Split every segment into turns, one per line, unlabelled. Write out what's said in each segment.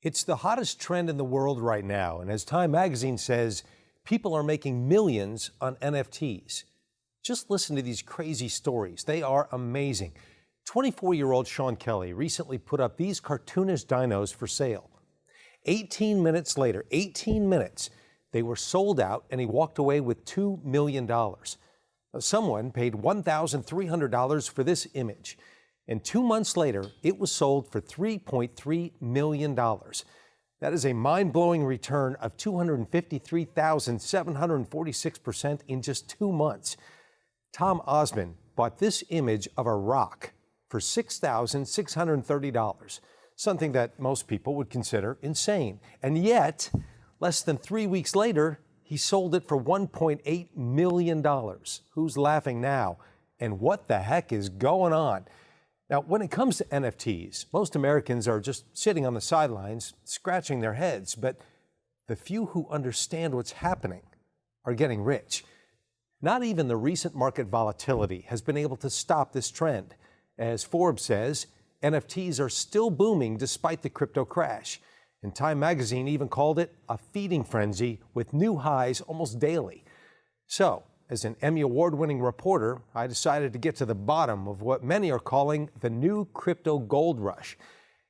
It's the hottest trend in the world right now, and as Time magazine says, people are making millions on NFTs. Just listen to these crazy stories. They are amazing. 24-year-old Sean Kelly recently put up these cartoonish dinos for sale. 18 minutes later, 18 minutes, they were sold out and he walked away with $2 million. Someone paid $1,300 for this image. And 2 months later, it was sold for $3.3 million. That is a mind-blowing return of 253,746% in just 2 months. Tom Osmond bought this image of a rock for $6,630, something that most people would consider insane. And yet, less than 3 weeks later, he sold it for $1.8 million. Who's laughing now? And what the heck is going on? Now, when it comes to NFTs, most Americans are just sitting on the sidelines, scratching their heads, but the few who understand what's happening are getting rich. Not even the recent market volatility has been able to stop this trend. As Forbes says, NFTs are still booming despite the crypto crash. And Time magazine even called it a feeding frenzy with new highs almost daily. So, as an Emmy Award-winning reporter, I decided to get to the bottom of what many are calling the new crypto gold rush.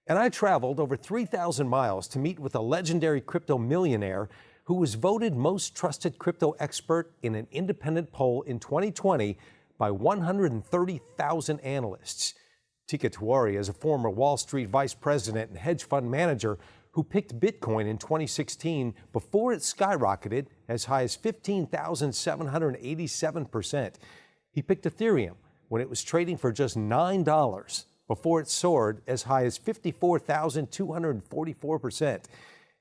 And I traveled over 3,000 miles to meet with a legendary crypto millionaire who was voted most trusted crypto expert in an independent poll in 2020 by 130,000 analysts. Teeka Tiwari is a former Wall Street vice president and hedge fund manager who picked Bitcoin in 2016 before it skyrocketed as high as 15,787%. He picked Ethereum when it was trading for just $9 before it soared as high as 54,244%.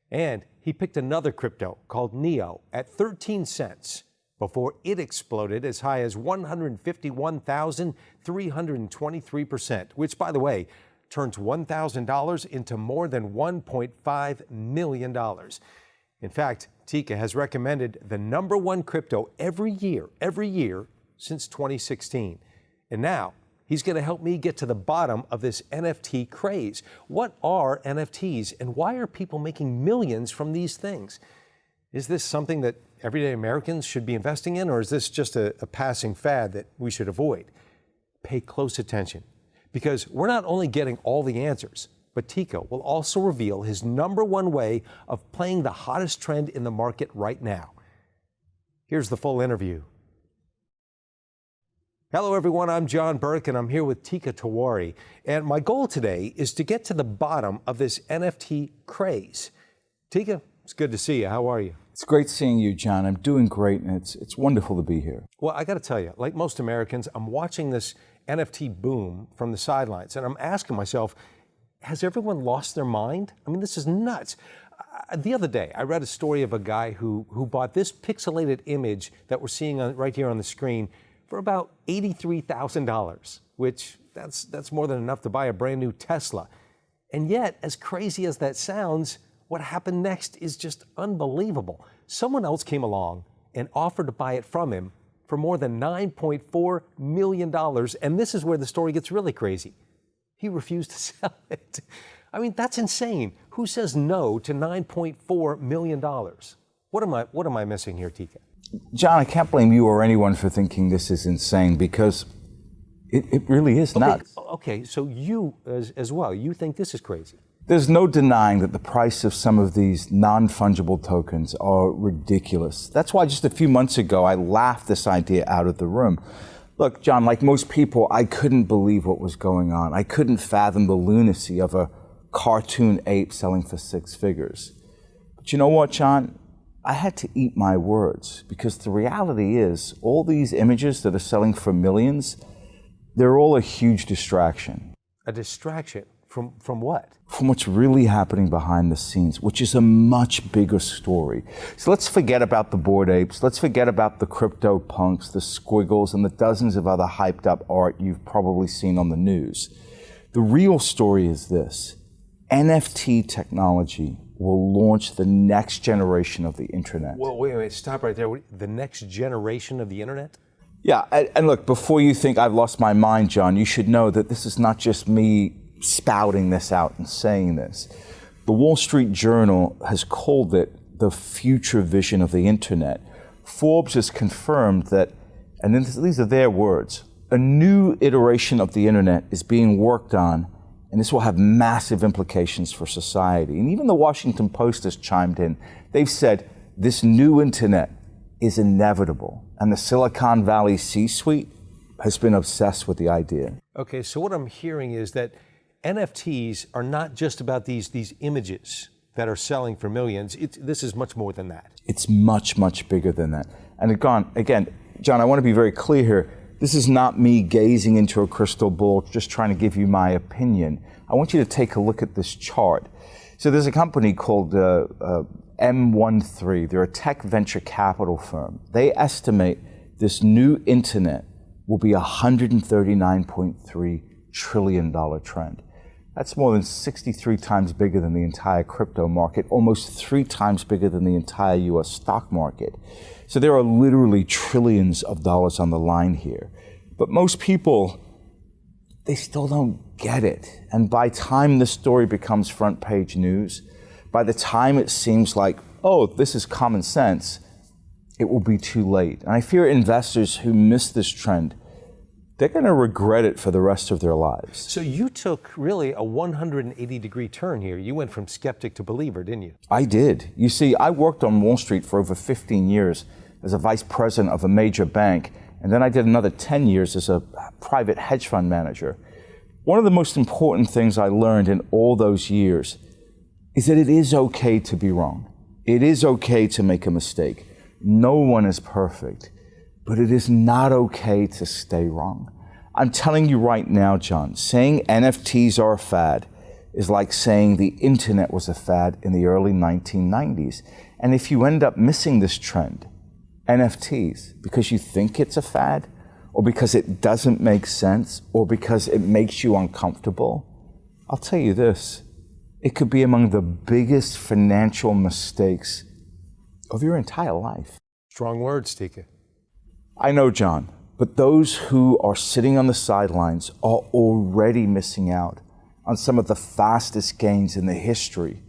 And he picked another crypto called NEO at 13 cents before it exploded as high as 151,323%, which, by the way, turns $1,000 into more than $1.5 million. In fact, Teeka has recommended the #1 crypto every year since 2016. And now he's going to help me get to the bottom of this NFT craze. What are NFTs and why are people making millions from these things? Is this something that everyday Americans should be investing in, or is this just a passing fad that we should avoid? Pay close attention, because we're not only getting all the answers, but Teeka will also reveal his #1 way of playing the hottest trend in the market right now. Here's the full interview. Hello, everyone. I'm John Burke, and I'm here with Teeka Tiwari. And my goal today is to get to the bottom of this NFT craze. Teeka, it's good to see you. How are you?
It's great seeing you, John. I'm doing great, and it's wonderful to be here.
Well, I got to tell you, like most Americans, I'm watching this NFT boom from the sidelines, and I'm asking myself, has everyone lost their mind? I mean, this is nuts. The other day, I read a story of a guy who bought this pixelated image that we're seeing right here on the screen for about $83,000, which that's more than enough to buy a brand new Tesla. And yet, as crazy as that sounds, what happened next is just unbelievable. Someone else came along and offered to buy it from him for more than $9.4 million. And this is where the story gets really crazy. He refused to sell it. I mean, that's insane. Who says no to $9.4 million? What am I missing here, Teeka?
John, I can't blame you or anyone for thinking this is insane, because it really is nuts.
Okay, so you as well, you think this is crazy?
There's no denying that the price of some of these non-fungible tokens are ridiculous. That's why just a few months ago, I laughed this idea out of the room. Look, John, like most people, I couldn't believe what was going on. I couldn't fathom the lunacy of a cartoon ape selling for 6 figures. But you know what, John? I had to eat my words, because the reality is all these images that are selling for millions, they're all a huge distraction.
A distraction? From what?
From what's really happening behind the scenes, which is a much bigger story. So let's forget about the Bored Apes. Let's forget about the crypto punks, the squiggles, and the dozens of other hyped up art you've probably seen on the news. The real story is this. NFT technology will launch the next generation of the internet.
Well, wait, stop right there. The next generation of the internet?
Yeah, and look, before you think I've lost my mind, John, you should know that this is not just me spouting this out and saying this. The Wall Street Journal has called it the future vision of the internet. Forbes has confirmed that, and these are their words, a new iteration of the internet is being worked on, and this will have massive implications for society. And even the Washington Post has chimed in. They've said this new internet is inevitable, and the Silicon Valley C-suite has been obsessed with the idea.
Okay, so what I'm hearing is that NFTs are not just about these images that are selling for millions. This is much more than that.
It's much, much bigger than that. And again, John, I want to be very clear here. This is not me gazing into a crystal ball, just trying to give you my opinion. I want you to take a look at this chart. So there's a company called M13. They're a tech venture capital firm. They estimate this new internet will be a $139.3 trillion trend. That's more than 63 times bigger than the entire crypto market, almost 3 times bigger than the entire US stock market. So there are literally trillions of dollars on the line here. But most people, they still don't get it. And by the time this story becomes front page news, by the time it seems like, oh, this is common sense, it will be too late. And I fear investors who miss this trend, they're going to regret it for the rest of their lives.
So you took really a 180-degree turn here. You went from skeptic to believer, didn't you?
I did. You see, I worked on Wall Street for over 15 years as a vice president of a major bank, and then I did another 10 years as a private hedge fund manager. One of the most important things I learned in all those years is that it is okay to be wrong. It is okay to make a mistake. No one is perfect. But it is not okay to stay wrong. I'm telling you right now, John, saying NFTs are a fad is like saying the internet was a fad in the early 1990s. And if you end up missing this trend, NFTs, because you think it's a fad, or because it doesn't make sense, or because it makes you uncomfortable, I'll tell you this, it could be among the biggest financial mistakes of your entire life.
Strong words, Teeka.
I know, John, but those who are sitting on the sidelines are already missing out on some of the fastest gains in the history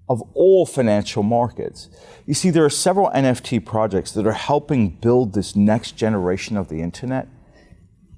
of all financial markets. You see, there are several NFT projects that are helping build this next generation of the internet.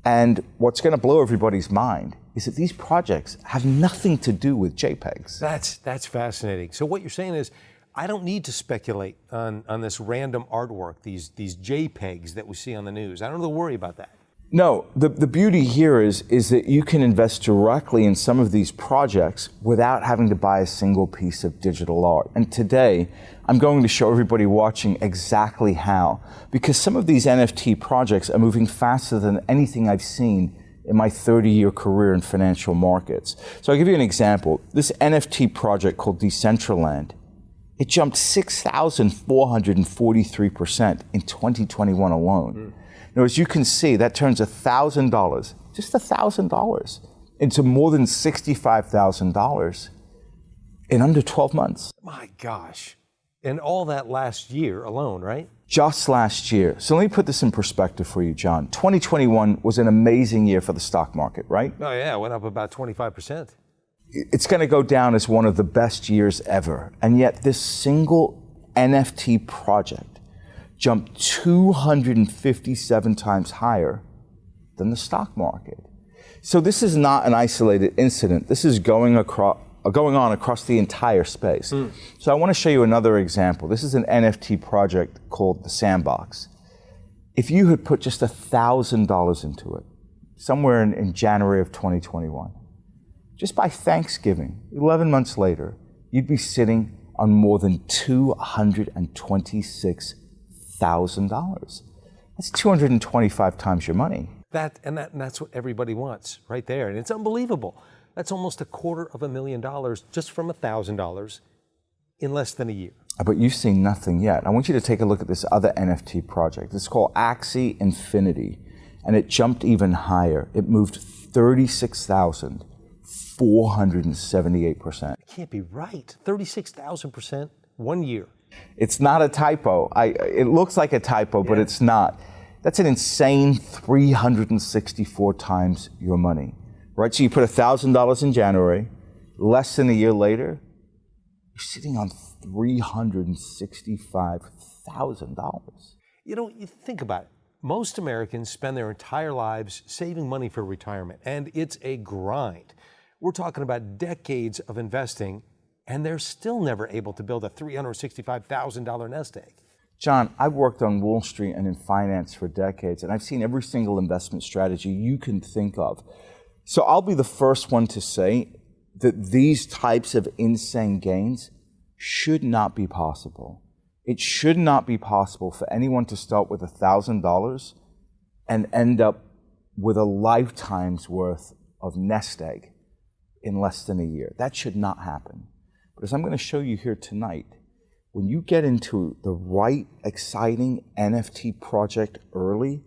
And what's going to blow everybody's mind is that these projects have nothing to do with JPEGs.
That's fascinating. So what you're saying is, I don't need to speculate on this random artwork, these JPEGs that we see on the news. I don't have to worry about that.
No, the beauty here is that you can invest directly in some of these projects without having to buy a single piece of digital art. And today, I'm going to show everybody watching exactly how, because some of these NFT projects are moving faster than anything I've seen in my 30-year career in financial markets. So I'll give you an example. This NFT project called Decentraland, it jumped 6,443% in 2021 alone. Now, as you can see, that turns $1,000, just $1,000, into more than $65,000 in under 12 months.
My gosh. And all that last year alone, right?
Just last year. So let me put this in perspective for you, John. 2021 was an amazing year for the stock market, right?
Oh yeah, it went up about 25%.
It's going to go down as one of the best years ever. And yet this single NFT project jumped 257 times higher than the stock market. So this is not an isolated incident. This is going on across the entire space. So I want to show you another example. This is an NFT project called The Sandbox. If you had put just $1,000 into it, somewhere in January of 2021, just by Thanksgiving, 11 months later, you'd be sitting on more than $226,000. That's 225 times your money.
That's what everybody wants right there. And it's unbelievable. That's almost $250,000 just from $1,000 in less than a year.
But you've seen nothing yet. I want you to take a look at this other NFT project. It's called Axie Infinity, and it jumped even higher. It moved 36,478%.
It can't be right. 36,000% 1 year.
It's not a typo. It looks like a typo, but it's not. That's an insane 364 times your money, right? So you put $1,000 in January, less than a year later, you're sitting on $365,000.
You think about it. Most Americans spend their entire lives saving money for retirement, and it's a grind. We're talking about decades of investing, and they're still never able to build a $365,000 nest egg.
John, I've worked on Wall Street and in finance for decades, and I've seen every single investment strategy you can think of. So I'll be the first one to say that these types of insane gains should not be possible. It should not be possible for anyone to start with $1,000 and end up with a lifetime's worth of nest egg in less than a year. That should not happen. But as I'm going to show you here tonight, when you get into the right, exciting NFT project early,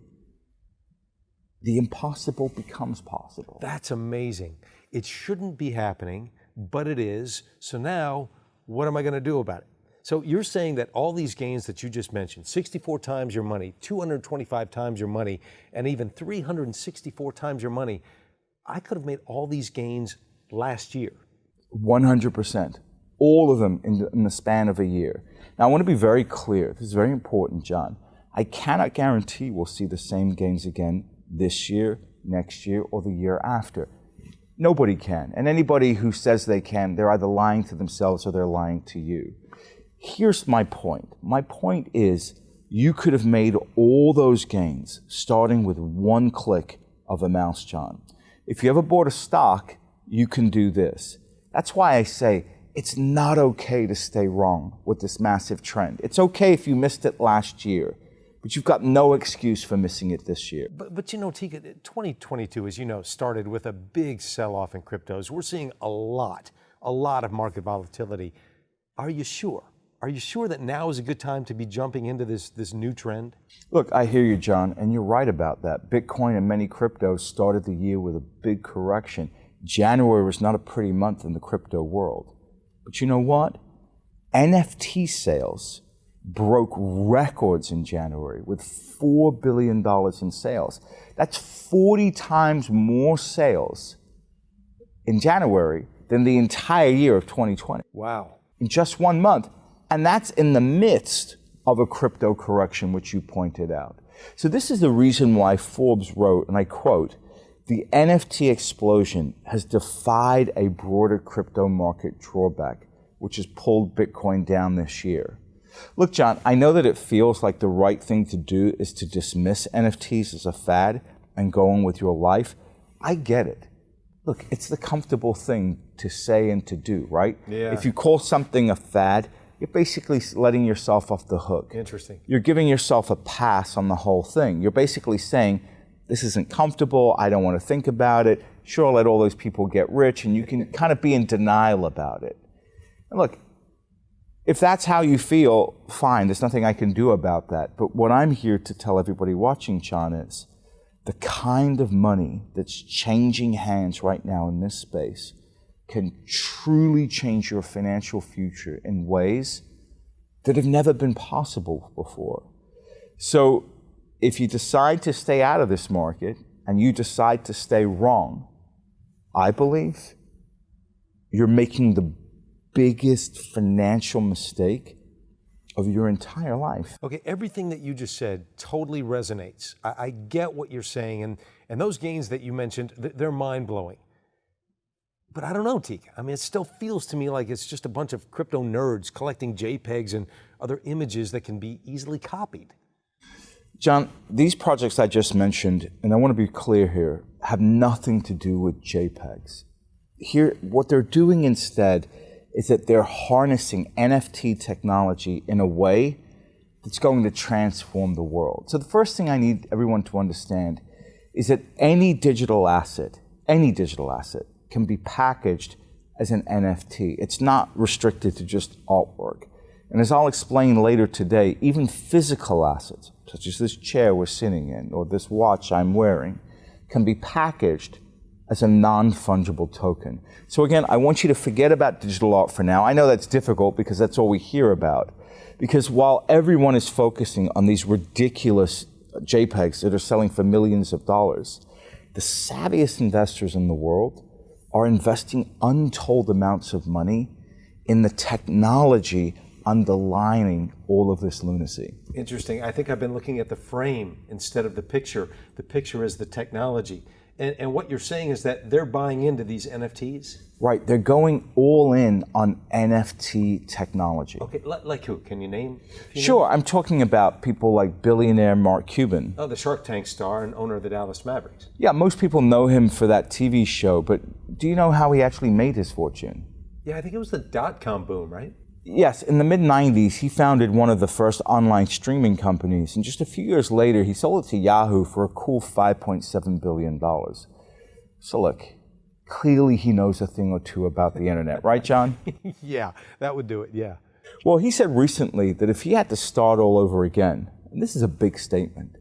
the impossible becomes possible.
That's amazing. It shouldn't be happening, but it is. So now, what am I going to do about it? So you're saying that all these gains that you just mentioned, 64 times your money, 225 times your money, and even 364 times your money, I could have made all these gains last year.
100%. All of them in the span of a year. Now, I want to be very clear. This is very important, John. I cannot guarantee we'll see the same gains again this year, next year, or the year after. Nobody can. And anybody who says they can, they're either lying to themselves or they're lying to you. Here's my point. My point is you could have made all those gains starting with one click of a mouse, John. If you ever bought a stock, you can do this. That's why I say it's not okay to stay wrong with this massive trend. It's okay if you missed it last year, but you've got no excuse for missing it this year.
But Teeka, 2022, as you know, started with a big sell-off in cryptos. We're seeing a lot of market volatility. Are you sure? Are you sure that now is a good time to be jumping into this new trend?
Look, I hear you, John, and you're right about that. Bitcoin and many cryptos started the year with a big correction. January was not a pretty month in the crypto world. But you know what? NFT sales broke records in January with $4 billion in sales. That's 40 times more sales in January than the entire year of 2020.
Wow.
In just 1 month. And that's in the midst of a crypto correction, which you pointed out. So this is the reason why Forbes wrote, and I quote, "The NFT explosion has defied a broader crypto market drawback, which has pulled Bitcoin down this year." Look, John, I know that it feels like the right thing to do is to dismiss NFTs as a fad and go on with your life. I get it. Look, it's the comfortable thing to say and to do, right?
Yeah.
If you call something a fad, you're basically letting yourself off the hook.
Interesting.
You're giving yourself a pass on the whole thing. You're basically saying, this isn't comfortable, I don't want to think about it. Sure, let all those people get rich, and you can kind of be in denial about it. And look, if that's how you feel, fine, there's nothing I can do about that. But what I'm here to tell everybody watching, John, is the kind of money that's changing hands right now in this space can truly change your financial future in ways that have never been possible before. So if you decide to stay out of this market and you decide to stay wrong, I believe you're making the biggest financial mistake of your entire life.
Okay, everything that you just said totally resonates. I get what you're saying, and those gains that you mentioned, they're mind-blowing. But I don't know, Teeka. I mean, it still feels to me like it's just a bunch of crypto nerds collecting JPEGs and other images that can be easily copied.
John, these projects I just mentioned, and I want to be clear here, have nothing to do with JPEGs. Here, what they're doing instead is that they're harnessing NFT technology in a way that's going to transform the world. So the first thing I need everyone to understand is that any digital asset can be packaged as an NFT. It's not restricted to just artwork. And as I'll explain later today, even physical assets, such as this chair we're sitting in or this watch I'm wearing, can be packaged as a non-fungible token. So again, I want you to forget about digital art for now. I know that's difficult because that's all we hear about. Because while everyone is focusing on these ridiculous JPEGs that are selling for millions of dollars, the savviest investors in the world are investing untold amounts of money in the technology underlining all of this lunacy.
Interesting. I think I've been looking at the frame instead of the picture. The picture is the technology. And what you're saying is that they're buying into these NFTs?
Right, they're going all in on NFT technology.
Okay, like who? Can you name?
Sure, I'm talking about people like billionaire Mark Cuban.
Oh, the Shark Tank star and owner of the Dallas Mavericks.
Yeah, most people know him for that TV show, but do you know how he actually made his fortune?
Yeah, I think it was the dot-com boom, right?
Yes, in the mid-90s, he founded one of the first online streaming companies, and just a few years later, he sold it to Yahoo for a cool $5.7 billion. So look, clearly he knows a thing or two about the internet, right, John?
Yeah, that would do it, yeah.
Well, he said recently that if he had to start all over again, and this is a big statement,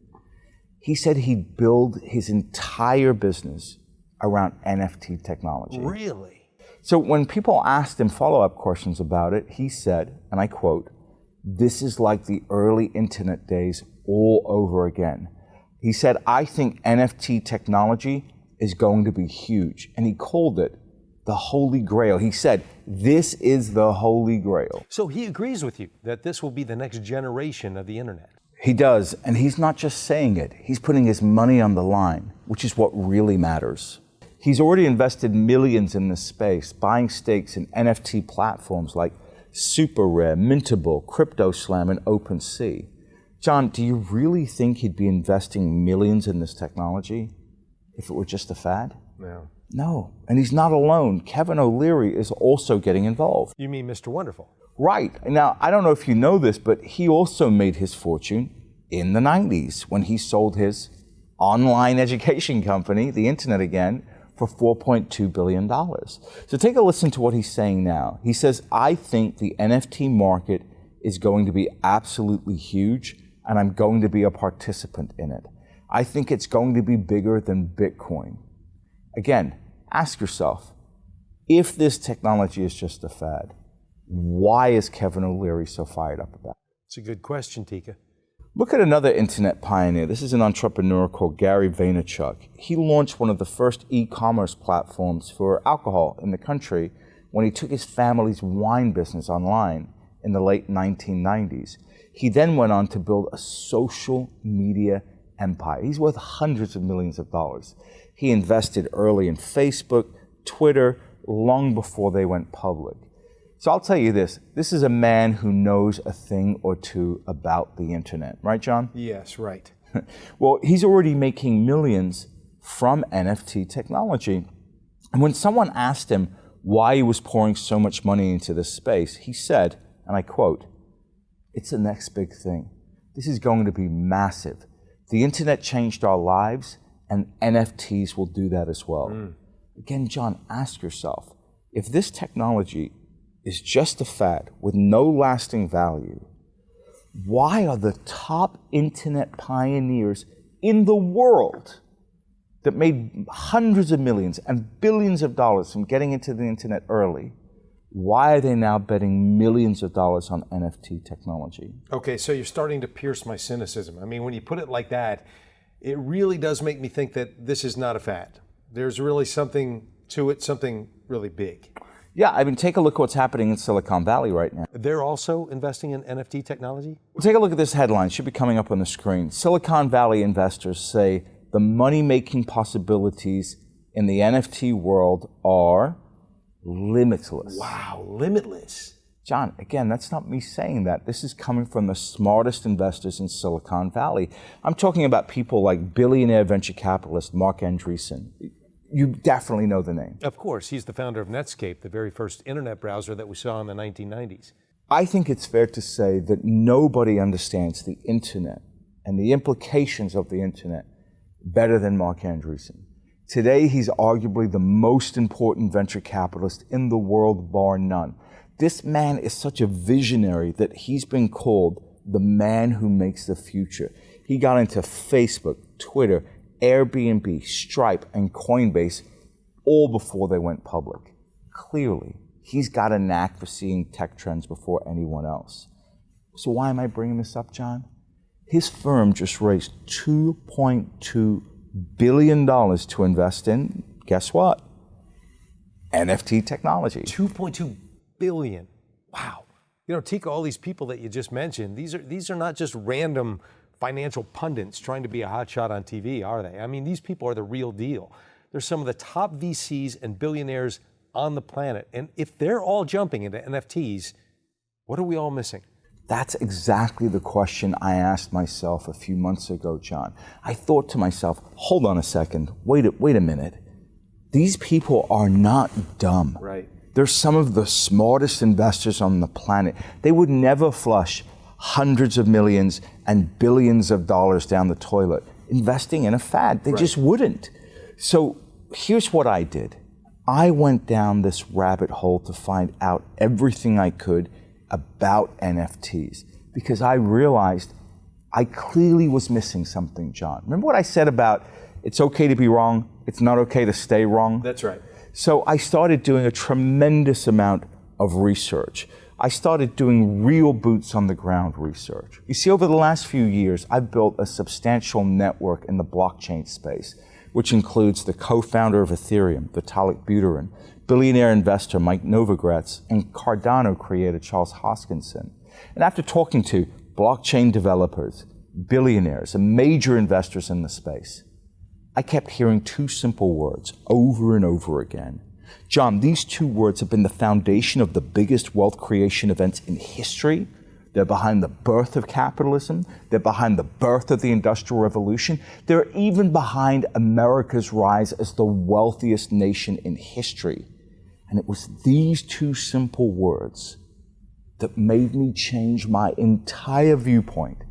he said he'd build his entire business around NFT technology.
Really?
So when people asked him follow-up questions about it, he said, and I quote, "This is like the early internet days all over again." He said, "I think NFT technology is going to be huge." And he called it the Holy Grail. He said, "This is the Holy Grail."
So he agrees with you that this will be the next generation of the internet.
He does, and he's not just saying it. He's putting his money on the line, which is what really matters. He's already invested millions in this space, buying stakes in NFT platforms like Super Rare, Mintable, CryptoSlam, and OpenSea. John, do you really think he'd be investing millions in this technology if it were just a fad?
No.
No, and he's not alone. Kevin O'Leary is also getting involved.
You mean Mr. Wonderful?
Right. Now, I don't know if you know this, but he also made his fortune in the 90s when he sold his online education company, the internet again, for $4.2 billion. So take a listen to what he's saying now. He says, "I think the NFT market is going to be absolutely huge, and I'm going to be a participant in it. I think it's going to be bigger than Bitcoin." Again, ask yourself, if this technology is just a fad, why is Kevin O'Leary so fired up about it?
It's a good question, Teeka.
Look at another internet pioneer. This is an entrepreneur called Gary Vaynerchuk. He launched one of the first e-commerce platforms for alcohol in the country when he took his family's wine business online in the late 1990s. He then went on to build a social media empire. He's worth hundreds of millions of dollars. He invested early in Facebook, Twitter, long before they went public. So I'll tell you this is a man who knows a thing or two about the internet, right, John?
Yes, right.
Well, he's already making millions from NFT technology. And when someone asked him why he was pouring so much money into this space, he said, and I quote, "It's the next big thing. This is going to be massive. The internet changed our lives, and NFTs will do that as well." Again, John, ask yourself, if this technology is just a fad with no lasting value, why are the top internet pioneers in the world that made hundreds of millions and billions of dollars from getting into the internet early, why are they now betting millions of dollars on NFT technology?
Okay, so you're starting to pierce my cynicism. I mean, when you put it like that, it really does make me think that this is not a fad. There's really something to it, something really big.
Yeah, I mean, take a look at what's happening in Silicon Valley right now.
They're also investing in NFT technology?
Well, take a look at this headline. It should be coming up on the screen. Silicon Valley investors say the money-making possibilities in the NFT world are limitless.
Wow, limitless.
John, again, that's not me saying that. This is coming from the smartest investors in Silicon Valley. I'm talking about people like billionaire venture capitalist Mark Andreessen. You definitely know the name.
Of course, he's the founder of Netscape, the very first internet browser that we saw in the 1990s.
I think it's fair to say that nobody understands the internet and the implications of the internet better than Mark Andreessen. Today, he's arguably the most important venture capitalist in the world, bar none. This man is such a visionary that he's been called the man who makes the future. He got into Facebook, Twitter, Airbnb, Stripe, and Coinbase all before they went public. Clearly, he's got a knack for seeing tech trends before anyone else. So why am I bringing this up, John? His firm just raised $2.2 billion to invest in, guess what? NFT technology.
$2.2 billion. You know, Teeka, all these people that you just mentioned, these are not just random financial pundits trying to be a hotshot on TV, are they? I mean, these people are the real deal. They're some of the top VCs and billionaires on the planet. And if they're all jumping into NFTs, what are we all missing?
That's exactly the question I asked myself a few months ago, John. I thought to myself, hold on a second, wait a minute. These people are not dumb.
Right.
They're some of the smartest investors on the planet. They would never flush hundreds of millions and billions of dollars down the toilet investing in a fad. They just wouldn't. So here's what I did. I went down this rabbit hole to find out everything I could about NFTs because I realized I clearly was missing something, John. Remember what I said about it's okay to be wrong, it's not okay to stay wrong?
That's right.
So I started doing a tremendous amount of research. I started doing real boots on the ground research. You see, over the last few years, I've built a substantial network in the blockchain space, which includes the co-founder of Ethereum, Vitalik Buterin, billionaire investor Mike Novogratz, and Cardano creator Charles Hoskinson. And after talking to blockchain developers, billionaires, and major investors in the space, I kept hearing two simple words over and over again. John, these two words have been the foundation of the biggest wealth creation events in history. They're behind the birth of capitalism. They're behind the birth of the Industrial Revolution. They're even behind America's rise as the wealthiest nation in history. And it was these two simple words that made me change my entire viewpoint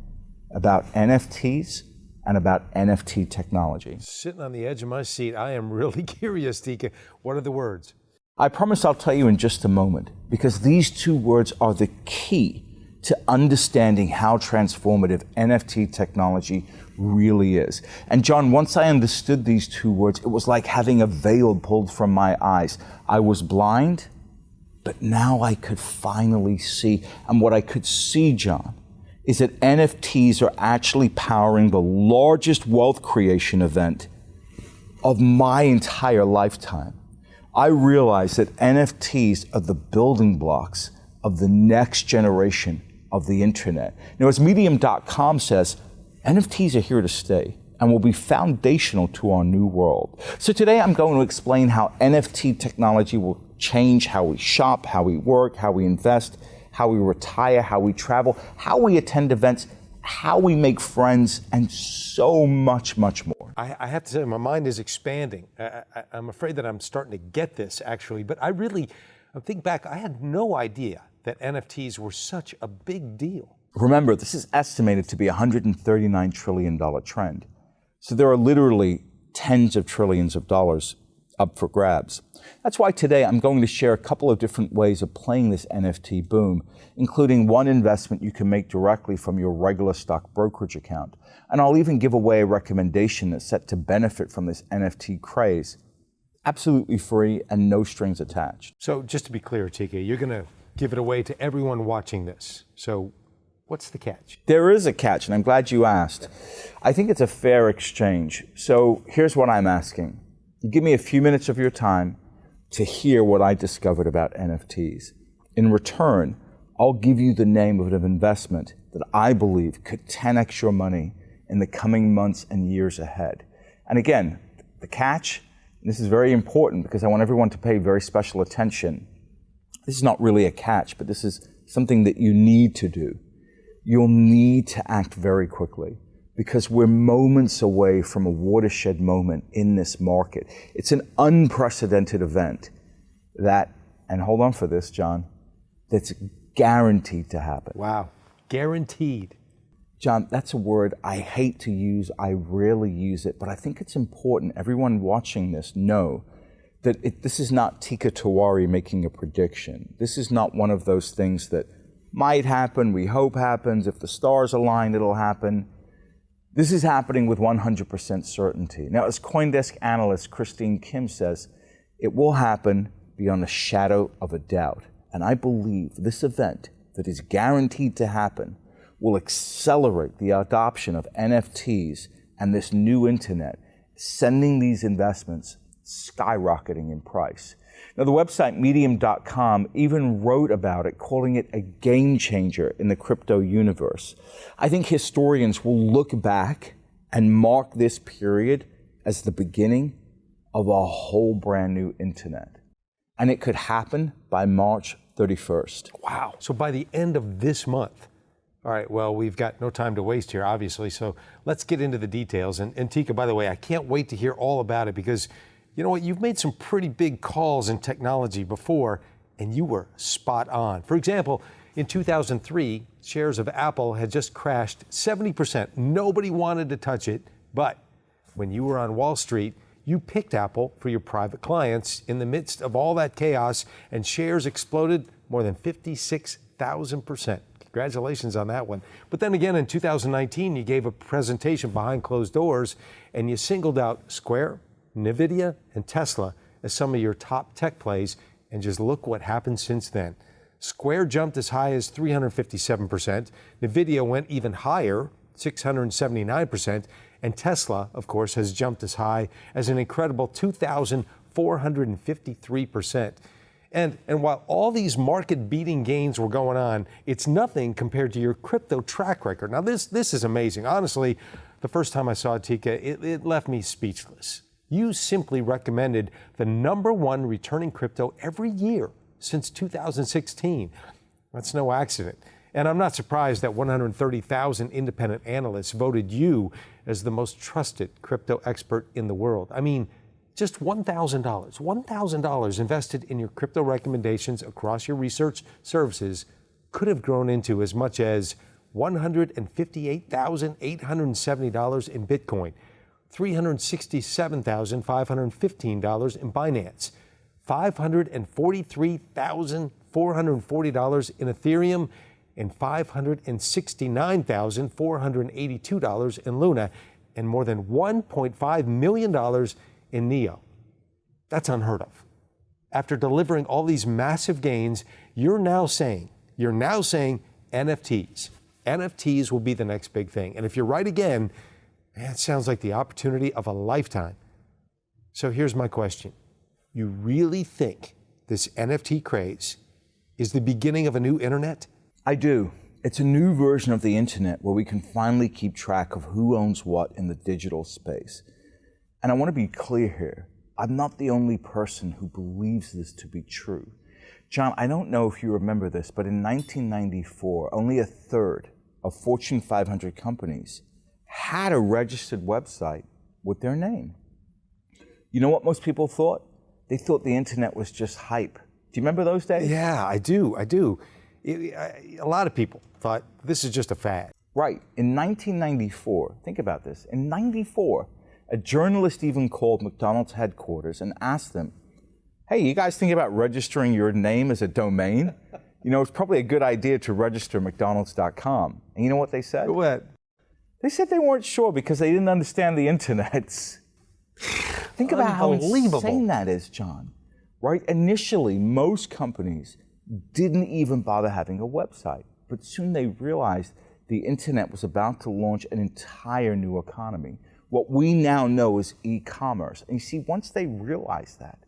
about NFTs and about NFT technology.
Sitting on the edge of my seat, I am really curious, Teeka. What are the words?
I promise I'll tell you in just a moment, because these two words are the key to understanding how transformative NFT technology really is. And John, once I understood these two words, it was like having a veil pulled from my eyes. I was blind, but now I could finally see. And what I could see, John, is that NFTs are actually powering the largest wealth creation event of my entire lifetime. I realize that NFTs are the building blocks of the next generation of the internet. Now, as Medium.com says, NFTs are here to stay and will be foundational to our new world. So today I'm going to explain how NFT technology will change how we shop, how we work, how we invest, how we retire, how we travel, how we attend events, how we make friends, and so much, much more.
I have to say, my mind is expanding. I'm afraid that I'm starting to get this, actually, but I think back, I had no idea that NFTs were such a big deal.
Remember, this is estimated to be a $139 trillion trend. So there are literally tens of trillions of dollars up for grabs. That's why today I'm going to share a couple of different ways of playing this NFT boom, including one investment you can make directly from your regular stock brokerage account. And I'll even give away a recommendation that's set to benefit from this NFT craze. Absolutely free and no strings attached.
So just to be clear, Teeka, you're going to give it away to everyone watching this. So what's the catch?
There is a catch, and I'm glad you asked. I think it's a fair exchange. So here's what I'm asking. You give me a few minutes of your time to hear what I discovered about NFTs. In return, I'll give you the name of an investment that I believe could 10x your money in the coming months and years ahead. And again, the catch, and this is very important because I want everyone to pay very special attention. This is not really a catch, but this is something that you need to do. You'll need to act very quickly, because we're moments away from a watershed moment in this market. It's an unprecedented event that, and hold on for this, John, that's guaranteed to happen.
Wow, guaranteed.
John, that's a word I hate to use. I rarely use it, but I think it's important everyone watching this know that this is not Teeka Tiwari making a prediction. This is not one of those things that might happen, we hope happens, if the stars align, it'll happen. This is happening with 100% certainty. Now, as CoinDesk analyst Christine Kim says, it will happen beyond a shadow of a doubt. And I believe this event that is guaranteed to happen will accelerate the adoption of NFTs and this new internet, sending these investments skyrocketing in price. Now, the website medium.com even wrote about it, calling it a game changer in the crypto universe. I think historians will look back and mark this period as the beginning of a whole brand new internet. And it could happen by March 31st.
Wow. So by the end of this month. All right, well, we've got no time to waste here, obviously, so let's get into the details. And Teeka, by the way, I can't wait to hear all about it because, you know what, you've made some pretty big calls in technology before, and you were spot on. For example, in 2003, shares of Apple had just crashed 70%. Nobody wanted to touch it, but when you were on Wall Street, you picked Apple for your private clients in the midst of all that chaos, and shares exploded more than 56,000%. Congratulations on that one. But then again, in 2019, you gave a presentation behind closed doors, and you singled out Square, NVIDIA, and Tesla as some of your top tech plays, and just look what happened since then. Square jumped as high as 357%, NVIDIA went even higher, 679%, and Tesla, of course, has jumped as high as an incredible 2,453%. And while all these market-beating gains were going on, it's nothing compared to your crypto track record. Now, this is amazing. Honestly, the first time I saw it, Teeka, it left me speechless. You simply recommended the #1 returning crypto every year since 2016. That's no accident. And I'm not surprised that 130,000 independent analysts voted you as the most trusted crypto expert in the world. I mean, just $1,000 invested in your crypto recommendations across your research services could have grown into as much as $158,870 in Bitcoin, $367,515 in Binance, $543,440 in Ethereum, and $569,482 in Luna, and more than $1.5 million in Neo. That's unheard of. After delivering all these massive gains, you're now saying NFTs. NFTs will be the next big thing. And if you're right again, man, it sounds like the opportunity of a lifetime. So here's my question. You really think this NFT craze is the beginning of a new internet?
I do. It's a new version of the internet where we can finally keep track of who owns what in the digital space. And I want to be clear here. I'm not the only person who believes this to be true. John, I don't know if you remember this, but in 1994, only a third of Fortune 500 companies had a registered website with their name. You know what most people thought? They thought the internet was just hype. Do you remember those days?
Yeah, I do. A lot of people thought this is just a fad.
Right. In 1994, think about this. In 94, a journalist even called McDonald's headquarters and asked them, hey, you guys think about registering your name as a domain? You know, it's probably a good idea to register McDonald's.com. And you know what they said?
What?
They said they weren't sure because they didn't understand the internet. Think about how insane that is, John. Right? Initially, most companies didn't even bother having a website. But soon they realized the internet was about to launch an entire new economy. What we now know is e-commerce. And you see, once they realized that,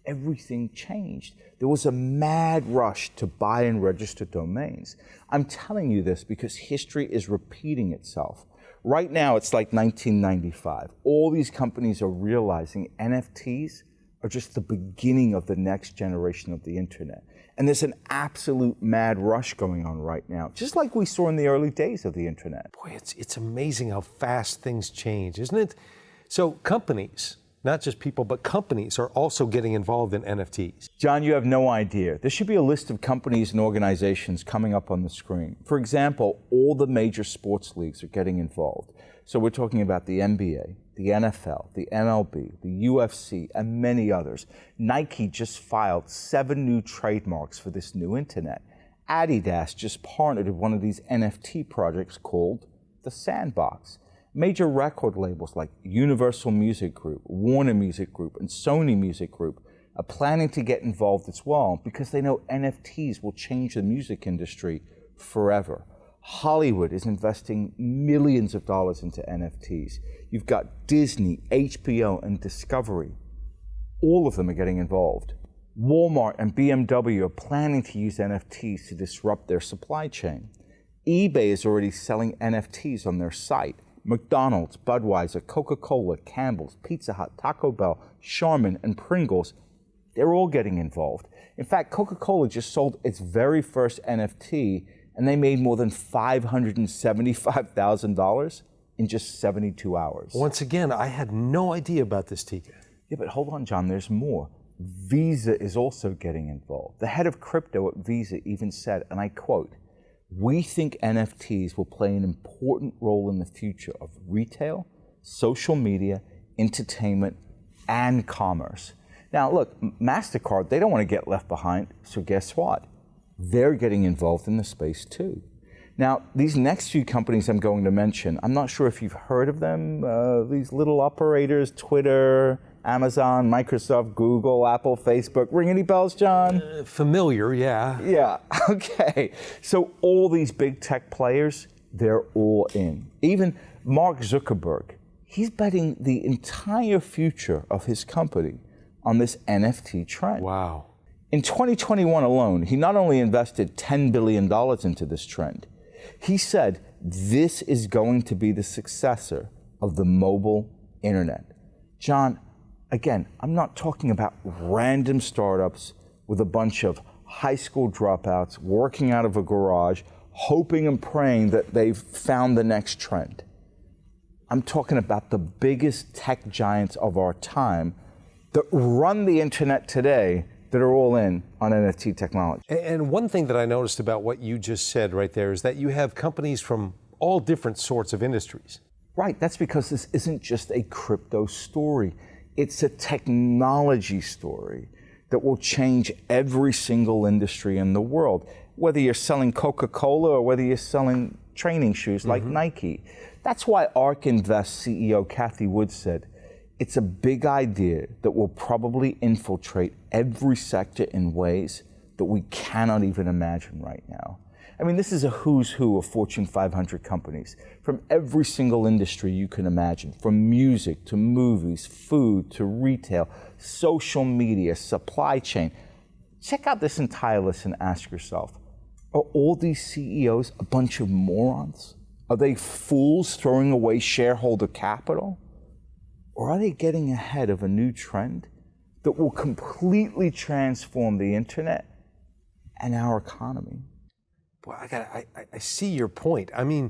everything changed. There was a mad rush to buy and register domains. I'm telling you this because history is repeating itself. Right now, it's like 1995. All these companies are realizing NFTs are just the beginning of the next generation of the internet. And there's an absolute mad rush going on right now, just like we saw in the early days of the internet.
Boy, it's amazing how fast things change, isn't it? So companies, not just people, but companies are also getting involved in NFTs.
John, you have no idea. There should be a list of companies and organizations coming up on the screen. For example, all the major sports leagues are getting involved. So we're talking about the NBA, the NFL, the MLB, the UFC, and many others. Nike just filed 7 new trademarks for this new internet. Adidas just partnered with one of these NFT projects called The Sandbox. Major record labels like Universal Music Group, Warner Music Group, and Sony Music Group are planning to get involved as well because they know NFTs will change the music industry forever. Hollywood is investing millions of dollars into NFTs. You've got Disney, HBO, and Discovery. All of them are getting involved. Walmart and BMW are planning to use NFTs to disrupt their supply chain. eBay is already selling NFTs on their site. McDonald's, Budweiser, Coca-Cola, Campbell's, Pizza Hut, Taco Bell, Charmin, and Pringles, they're all getting involved. In fact, Coca-Cola just sold its very first NFT, and they made more than $575,000 in just 72 hours.
Once again, I had no idea about this, Teeka.
Yeah, but hold on, John, there's more. Visa is also getting involved. The head of crypto at Visa even said, and I quote, "We think NFTs will play an important role in the future of retail, social media, entertainment, and commerce." Now, look, MasterCard, they don't want to get left behind, so guess what? They're getting involved in the space too. Now, these next few companies I'm going to mention, I'm not sure if you've heard of them, these little operators, Twitter, Amazon, Microsoft, Google, Apple, Facebook. Ring any bells, John?
Familiar, yeah.
Yeah, okay. So all these big tech players, they're all in. Even Mark Zuckerberg, he's betting the entire future of his company on this NFT trend.
Wow.
In 2021 alone, he not only invested $10 billion into this trend, he said this is going to be the successor of the mobile internet. John, again, I'm not talking about random startups with a bunch of high school dropouts working out of a garage, hoping and praying that they've found the next trend. I'm talking about the biggest tech giants of our time that run the internet today that are all in on NFT technology.
And one thing that I noticed about what you just said right there is that you have companies from all different sorts of industries.
Right, that's because this isn't just a crypto story. It's a technology story that will change every single industry in the world. Whether you're selling Coca-Cola or whether you're selling training shoes like Nike. That's why ARK Invest CEO Cathie Wood said, "It's a big idea that will probably infiltrate every sector in ways that we cannot even imagine right now." I mean, this is a who's who of Fortune 500 companies from every single industry you can imagine, from music to movies, food to retail, social media, supply chain. Check out this entire list and ask yourself, are all these CEOs a bunch of morons? Are they fools throwing away shareholder capital? Or are they getting ahead of a new trend that will completely transform the internet and our economy?
Well, I see your point. I mean,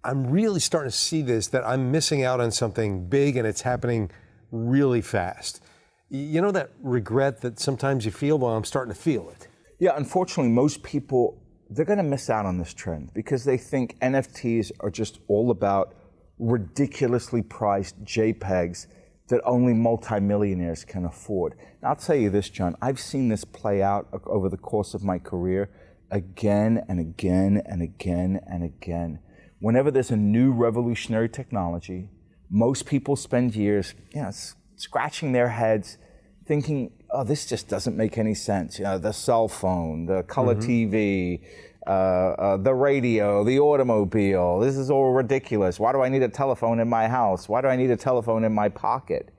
I'm really starting to see this, that I'm missing out on something big and it's happening really fast. You know that regret that sometimes you feel? Well, I'm starting to feel it.
Yeah, unfortunately, most people, they're going to miss out on this trend because they think NFTs are just all about ridiculously priced JPEGs that only multimillionaires can afford. Now, I'll tell you this, John, I've seen this play out over the course of my career again and again and again and again. Whenever there's a new revolutionary technology, most people spend years, scratching their heads, thinking, "Oh, this just doesn't make any sense." You know, the cell phone, the color TV, the radio, the automobile. This is all ridiculous. Why do I need a telephone in my house? Why do I need a telephone in my pocket?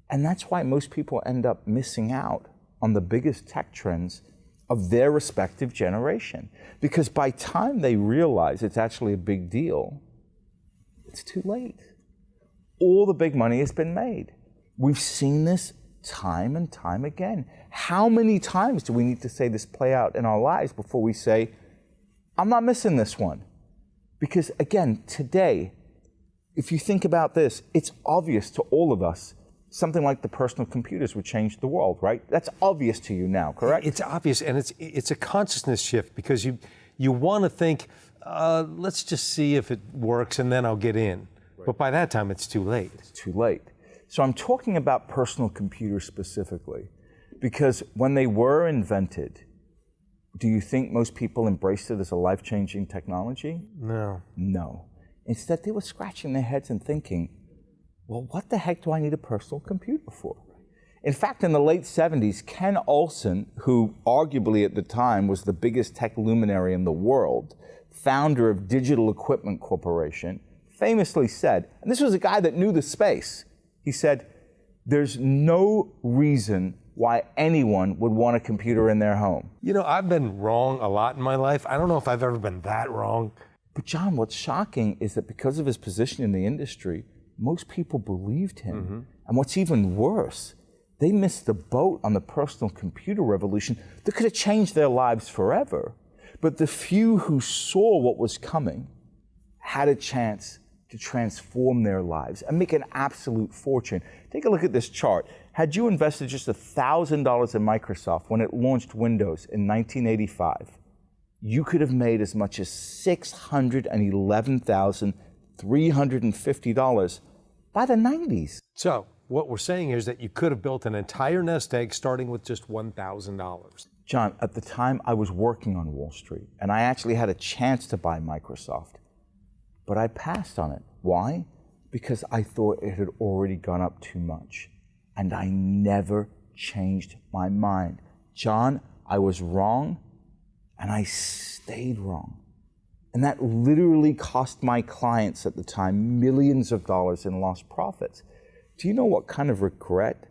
And that's why most people end up missing out on the biggest tech trends of their respective generation. Because by the time they realize it's actually a big deal, it's too late. All the big money has been made. We've seen this time and time again. How many times do we need to say this play out in our lives before we say, "I'm not missing this one"? Because again, today, if you think about this, it's obvious to all of us something like the personal computers would change the world, right? That's obvious to you now, correct?
It's obvious, and it's a consciousness shift because you want to think, let's just see if it works and then I'll get in. Right. But by that time, it's too late.
It's too late. So I'm talking about personal computers specifically because when they were invented, do you think most people embraced it as a life-changing technology?
No.
No. Instead, they were scratching their heads and thinking, well, what the heck do I need a personal computer for? In fact, in the late 70s, Ken Olsen, who arguably at the time was the biggest tech luminary in the world, founder of Digital Equipment Corporation, famously said, and this was a guy that knew the space, he said, "There's no reason why anyone would want a computer in their home.
You know, I've been wrong a lot in my life. I don't know if I've ever been that wrong.
But John, what's shocking is that because of his position in the industry, most people believed him. And what's even worse, they missed the boat on the personal computer revolution that could have changed their lives forever. But the few who saw what was coming had a chance to transform their lives and make an absolute fortune. Take a look at this chart. Had you invested just $1,000 in Microsoft when it launched Windows in 1985, you could have made as much as $611,350 by the 90s.
So what we're saying here is that you could have built an entire nest egg starting with just $1,000.
John, at the time I was working on Wall Street and I actually had a chance to buy Microsoft, but I passed on it. Why? Because I thought it had already gone up too much. And I never changed my mind. John, I was wrong and I stayed wrong. And that literally cost my clients at the time millions of dollars in lost profits. Do you know what kind of regret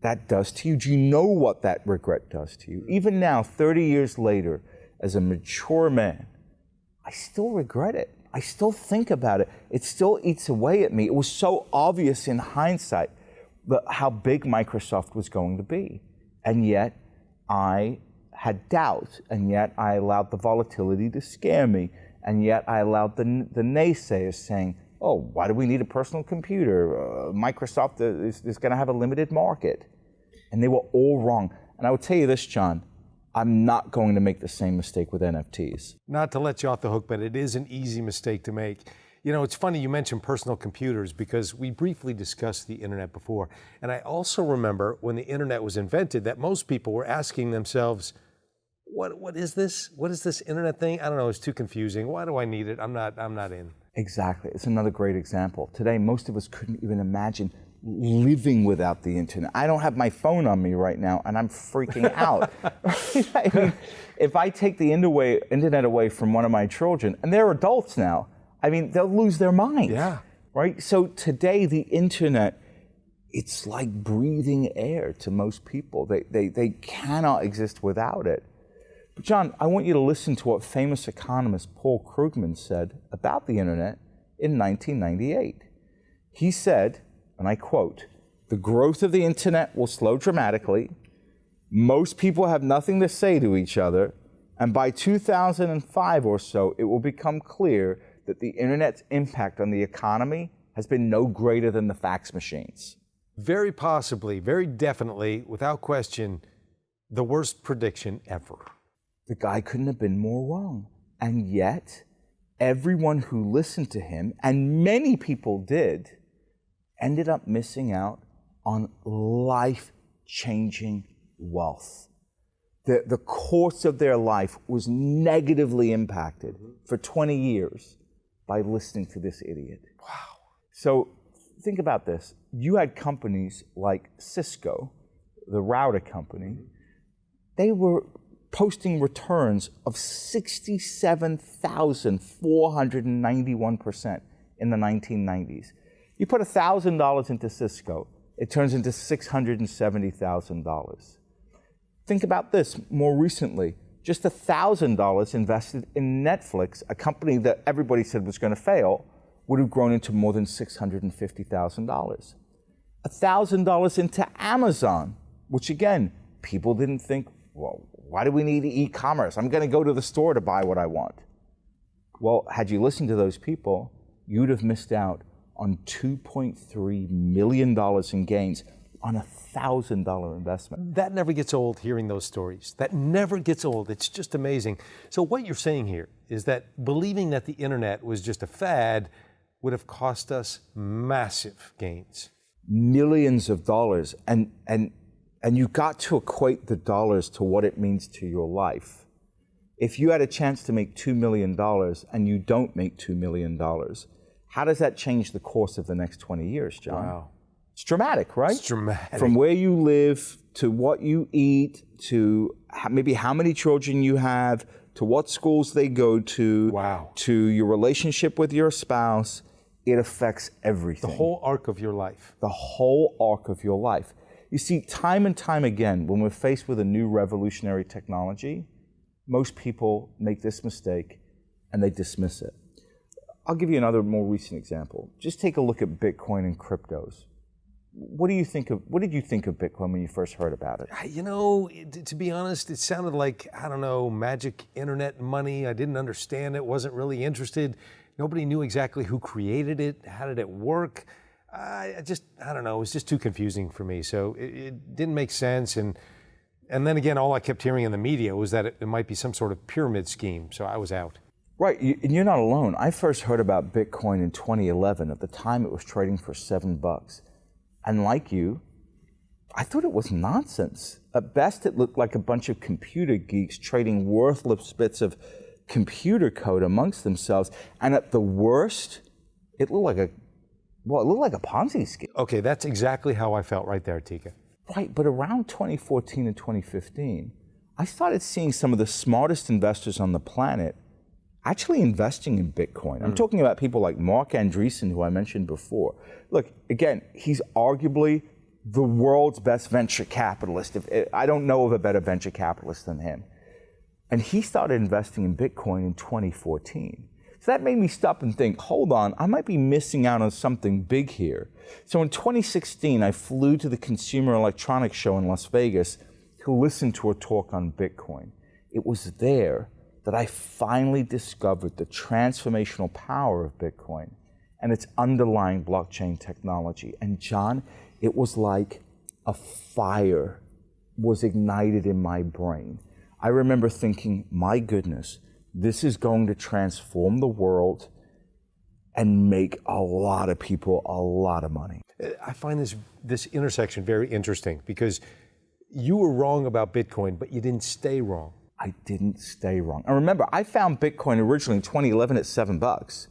that does to you? Do you know what that regret does to you? Even now, 30 years later, as a mature man, I still regret it. I still think about it. It still eats away at me. It was so obvious in hindsight how big Microsoft was going to be. And yet I had doubts, and yet I allowed the volatility to scare me, and yet I allowed the naysayers saying, oh, why do we need a personal computer? Microsoft is going to have a limited market. And they were all wrong. And I would tell you this, John, I'm not going to make the same mistake with NFTs.
Not to let you off the hook, but it is an easy mistake to make. You know, it's funny you mentioned personal computers because we briefly discussed the internet before. And I also remember when the internet was invented that most people were asking themselves, what is this? What is this internet thing? I don't know, it's too confusing. Why do I need it? I'm not in.
Exactly. It's another great example. Today, most of us couldn't even imagine living without the internet. I don't have my phone on me right now, and I'm freaking out. I mean, if I take the internet away from one of my children, and they're adults now, I mean, they'll lose their mind.
Yeah.
Right? So today, the internet, it's like breathing air to most people. They cannot exist without it. But John, I want you to listen to what famous economist Paul Krugman said about the internet in 1998. He said, and I quote, "The growth of the internet will slow dramatically. Most people have nothing to say to each other. And by 2005 or so, it will become clear that the internet's impact on the economy has been no greater than the fax machines."
Very possibly, very definitely, without question, the worst prediction ever.
The guy couldn't have been more wrong. And yet, everyone who listened to him, and many people did, ended up missing out on life-changing wealth. The course of their life was negatively impacted for 20 years by listening to this idiot.
Wow.
So think about this. You had companies like Cisco, the router company, they were posting returns of 67,491% in the 1990s. You put $1,000 into Cisco, it turns into $670,000. Think about this more recently. Just $1,000 invested in Netflix, a company that everybody said was going to fail, would have grown into more than $650,000. $1,000 into Amazon, which again, people didn't think, well, why do we need e-commerce? I'm going to go to the store to buy what I want. Well, had you listened to those people, you'd have missed out on $2.3 million in gains on a $1,000 investment.
That never gets old, hearing those stories. That never gets old. It's just amazing. So what you're saying here is that believing that the internet was just a fad would have cost us massive gains.
Millions of dollars. And you got to equate the dollars to what it means to your life. If you had a chance to make $2 million and you don't make $2 million, how does that change the course of the next 20 years, John?
Wow.
It's dramatic, right?
It's dramatic.
From where you live, to what you eat, to maybe how many children you have, to what schools they go to,
wow,
to your relationship with your spouse, it affects everything.
The whole arc of your life.
The whole arc of your life. You see, time and time again, when we're faced with a new revolutionary technology, most people make this mistake and they dismiss it. I'll give you another more recent example. Just take a look at Bitcoin and cryptos. What did you think of Bitcoin when you first heard about it?
You know, to be honest, it sounded like, I don't know, magic internet money. I didn't understand it, wasn't really interested. Nobody knew exactly who created it, how did it work. I don't know, it was just too confusing for me. So it didn't make sense. And then again, all I kept hearing in the media was that it might be some sort of pyramid scheme. So I was out.
Right, and you're not alone. I first heard about Bitcoin in 2011. At the time, it was trading for $7. And like you, I thought it was nonsense. At best, it looked like a bunch of computer geeks trading worthless bits of computer code amongst themselves. And at the worst, it looked like a Ponzi scheme.
Okay, that's exactly how I felt right there, Teeka.
Right, but around 2014 and 2015, I started seeing some of the smartest investors on the planet actually investing in Bitcoin. I'm talking about people like Mark Andreessen, who I mentioned before. Look, again, he's arguably the world's best venture capitalist. I don't know of a better venture capitalist than him. And he started investing in Bitcoin in 2014. So that made me stop and think, hold on, I might be missing out on something big here. So in 2016, I flew to the Consumer Electronics Show in Las Vegas to listen to a talk on Bitcoin. It was there that I finally discovered the transformational power of Bitcoin and its underlying blockchain technology. And John, it was like a fire was ignited in my brain. I remember thinking, my goodness, this is going to transform the world and make a lot of people a lot of money.
I find this intersection very interesting because you were wrong about Bitcoin, but you didn't stay wrong.
I didn't stay wrong. And remember, I found Bitcoin originally in 2011 at $7.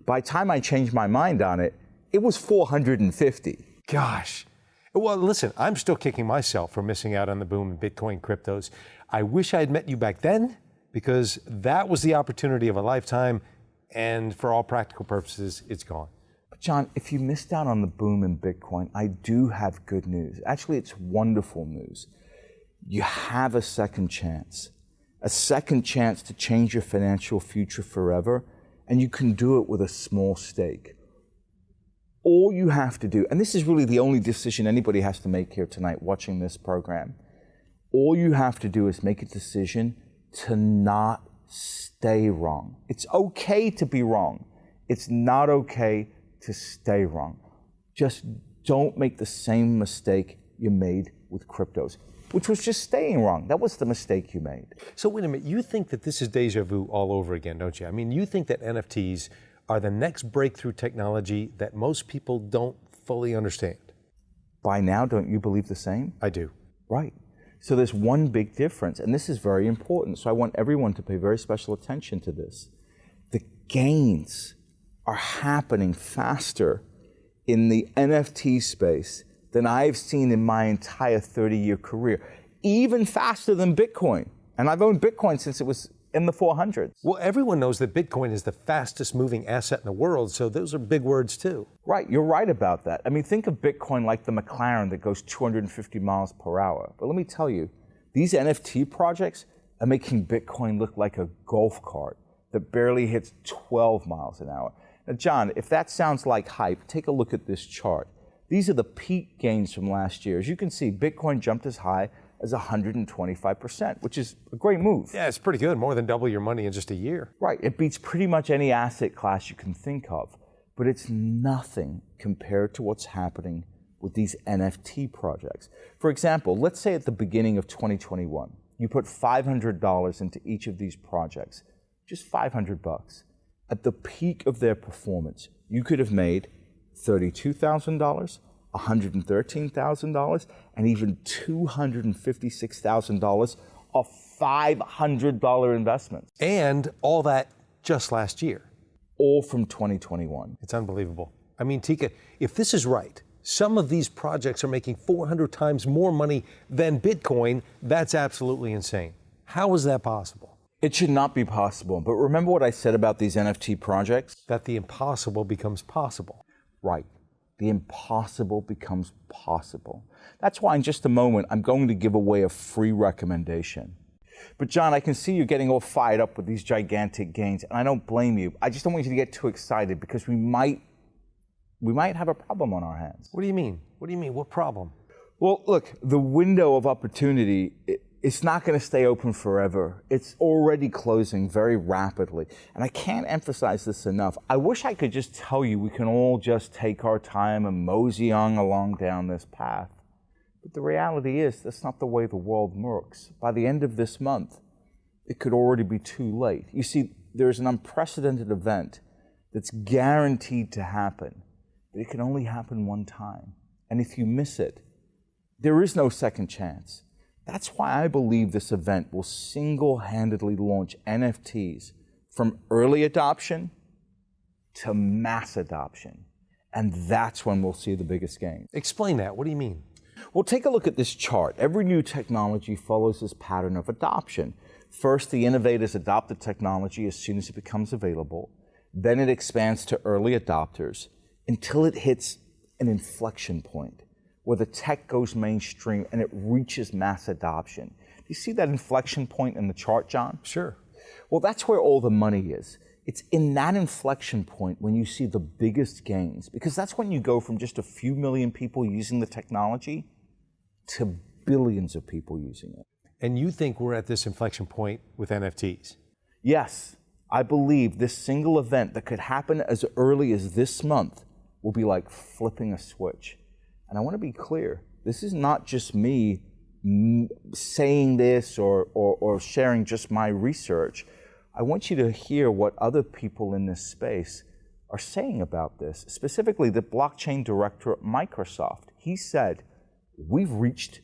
By the time I changed my mind on it, it was 450.
Gosh. Well, listen, I'm still kicking myself for missing out on the boom in Bitcoin cryptos. I wish I had met you back then because that was the opportunity of a lifetime, and for all practical purposes, it's gone.
But John, if you missed out on the boom in Bitcoin, I do have good news. Actually, it's wonderful news. You have a second chance to change your financial future forever, and you can do it with a small stake. All you have to do, and this is really the only decision anybody has to make here tonight watching this program, all you have to do is make a decision to not stay wrong. It's okay to be wrong. It's not okay to stay wrong. Just don't make the same mistake you made with cryptos, which was just staying wrong. That was the mistake you made.
So wait a minute, you think that this is deja vu all over again, don't you? I mean, you think that NFTs are the next breakthrough technology that most people don't fully understand.
By now, don't you believe the same?
I do.
Right. So there's one big difference, and this is very important. So I want everyone to pay very special attention to this. The gains are happening faster in the NFT space than I've seen in my entire 30-year career, even faster than Bitcoin. And I've owned Bitcoin since it was in the 400s.
Well, everyone knows that Bitcoin is the fastest moving asset in the world, so those are big words too.
Right, you're right about that. I mean, think of Bitcoin like the McLaren that goes 250 miles per hour. But let me tell you, these NFT projects are making Bitcoin look like a golf cart that barely hits 12 miles an hour. Now, John, if that sounds like hype, take a look at this chart. These are the peak gains from last year. As you can see, Bitcoin jumped as high as 125%, which is a great move.
Yeah, it's pretty good, more than double your money in just a year.
Right, it beats pretty much any asset class you can think of, but it's nothing compared to what's happening with these NFT projects. For example, let's say at the beginning of 2021, you put $500 into each of these projects, just $500. At the peak of their performance, you could have made $32,000, $113,000, and even $256,000 of $500 investments.
And all that just last year.
All from 2021.
It's unbelievable. I mean, Teeka, if this is right, some of these projects are making 400 times more money than Bitcoin. That's absolutely insane. How is that possible?
It should not be possible. But remember what I said about these NFT projects?
That the impossible becomes possible.
Right. the impossible becomes possible. That's why in just a moment, I'm going to give away a free recommendation. But John, I can see you getting all fired up with these gigantic gains, and I don't blame you. I just don't want you to get too excited because we might have a problem on our hands.
What do you mean? What do you mean? What problem?
Well, look, the window of opportunity, it's not going to stay open forever. It's already closing very rapidly. And I can't emphasize this enough. I wish I could just tell you we can all just take our time and mosey on along down this path. But the reality is that's not the way the world works. By the end of this month, it could already be too late. You see, there's an unprecedented event that's guaranteed to happen, but it can only happen one time. And if you miss it, there is no second chance. That's why I believe this event will single-handedly launch NFTs from early adoption to mass adoption. And that's when we'll see the biggest gain.
Explain that. What do you mean?
Well, take a look at this chart. Every new technology follows this pattern of adoption. First, the innovators adopt the technology as soon as it becomes available. Then it expands to early adopters until it hits an inflection point where the tech goes mainstream and it reaches mass adoption. Do you see that inflection point in the chart, John?
Sure.
Well, that's where all the money is. It's in that inflection point when you see the biggest gains, because that's when you go from just a few million people using the technology to billions of people using it.
And you think we're at this inflection point with NFTs?
Yes, I believe this single event that could happen as early as this month will be like flipping a switch. And I want to be clear, this is not just me saying this or sharing just my research. I want you to hear what other people in this space are saying about this, specifically the blockchain director at Microsoft. He said, we've reached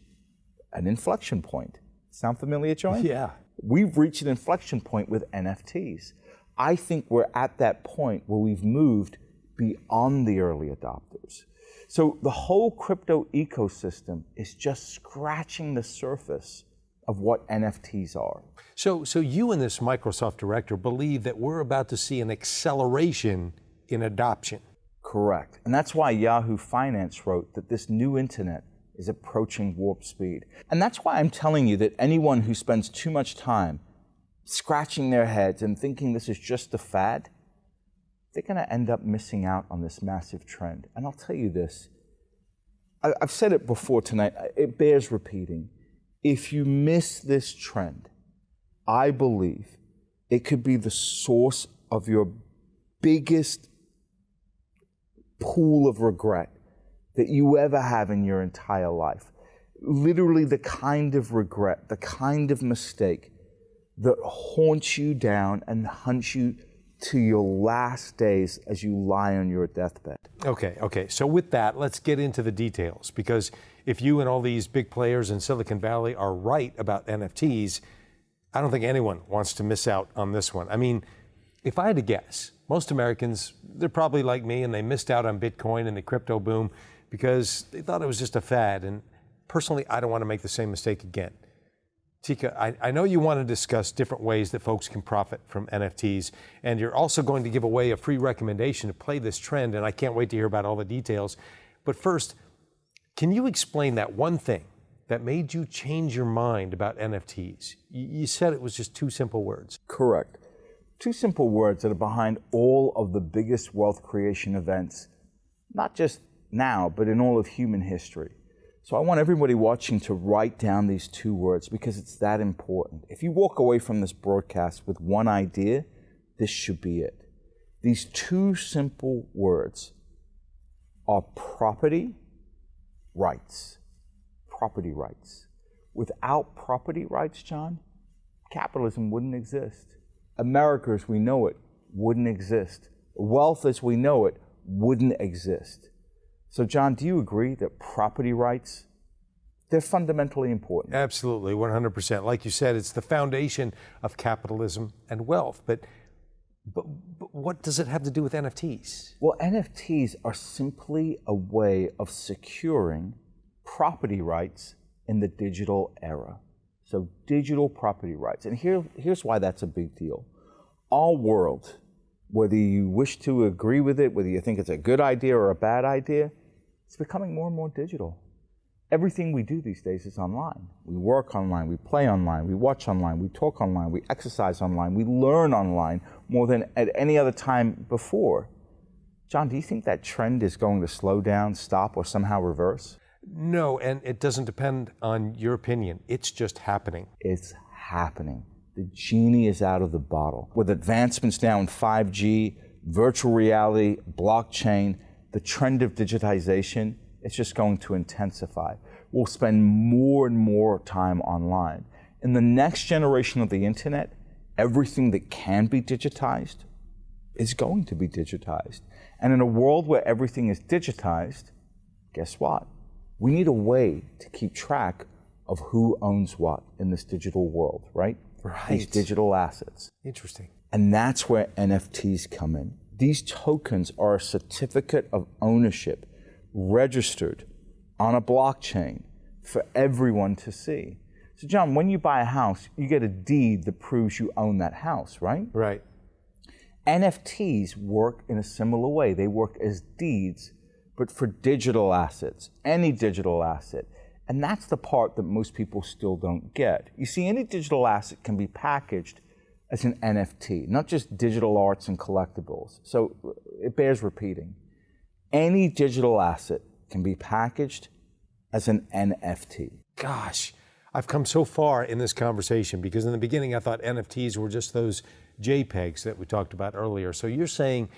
an inflection point. Sound familiar, John?
Yeah.
We've reached an inflection point with NFTs. I think we're at that point where we've moved beyond the early adopters. So the whole crypto ecosystem is just scratching the surface of what NFTs are.
So you and this Microsoft director believe that we're about to see an acceleration in adoption.
Correct. And that's why Yahoo Finance wrote that this new internet is approaching warp speed. And that's why I'm telling you that anyone who spends too much time scratching their heads and thinking this is just a fad, they're going to end up missing out on this massive trend. And I'll tell you this, I've said it before tonight, it bears repeating. If you miss this trend, I believe it could be the source of your biggest pool of regret that you ever have in your entire life. Literally the kind of regret, the kind of mistake that haunts you down and hunts you to your last days as you lie on your deathbed.
Okay. So with that, let's get into the details, because if you and all these big players in Silicon Valley are right about NFTs, I don't think anyone wants to miss out on this one. I mean, if I had to guess, most Americans, they're probably like me and they missed out on Bitcoin and the crypto boom because they thought it was just a fad. And personally, I don't want to make the same mistake again. Teeka, I know you want to discuss different ways that folks can profit from NFTs, and you're also going to give away a free recommendation to play this trend, and I can't wait to hear about all the details. But first, can you explain that one thing that made you change your mind about NFTs? You said it was just two simple words.
Correct. Two simple words that are behind all of the biggest wealth creation events, not just now, but in all of human history. So I want everybody watching to write down these two words because it's that important. If you walk away from this broadcast with one idea, this should be it. These two simple words are property rights. Property rights. Without property rights, John, capitalism wouldn't exist. America as we know it wouldn't exist. Wealth as we know it wouldn't exist. So, John, do you agree that property rights, they're fundamentally important?
Absolutely, 100%. Like you said, it's the foundation of capitalism and wealth. But what does it have to do with NFTs?
Well, NFTs are simply a way of securing property rights in the digital era. So digital property rights. And here's why that's a big deal. Our world, whether you wish to agree with it, whether you think it's a good idea or a bad idea, it's becoming more and more digital. Everything we do these days is online. We work online, we play online, we watch online, we talk online, we exercise online, we learn online more than at any other time before. John, do you think that trend is going to slow down, stop, or somehow reverse?
No, and it doesn't depend on your opinion. It's just happening.
It's happening. The genie is out of the bottle. With advancements now in 5G, virtual reality, blockchain, the trend of digitization, it's just going to intensify. We'll spend more and more time online. In the next generation of the internet, everything that can be digitized is going to be digitized. And in a world where everything is digitized, guess what? We need a way to keep track of who owns what in this digital world, right?
Right.
These digital assets.
Interesting.
And that's where NFTs come in. These tokens are a certificate of ownership registered on a blockchain for everyone to see. So John, when you buy a house, you get a deed that proves you own that house, right?
Right.
NFTs work in a similar way. They work as deeds, but for digital assets, any digital asset. And that's the part that most people still don't get. You see, any digital asset can be packaged as an NFT, not just digital arts and collectibles. So it bears repeating. Any digital asset can be packaged as an NFT.
Gosh, I've come so far in this conversation because in the beginning I thought NFTs were just those JPEGs that we talked about earlier. So you're saying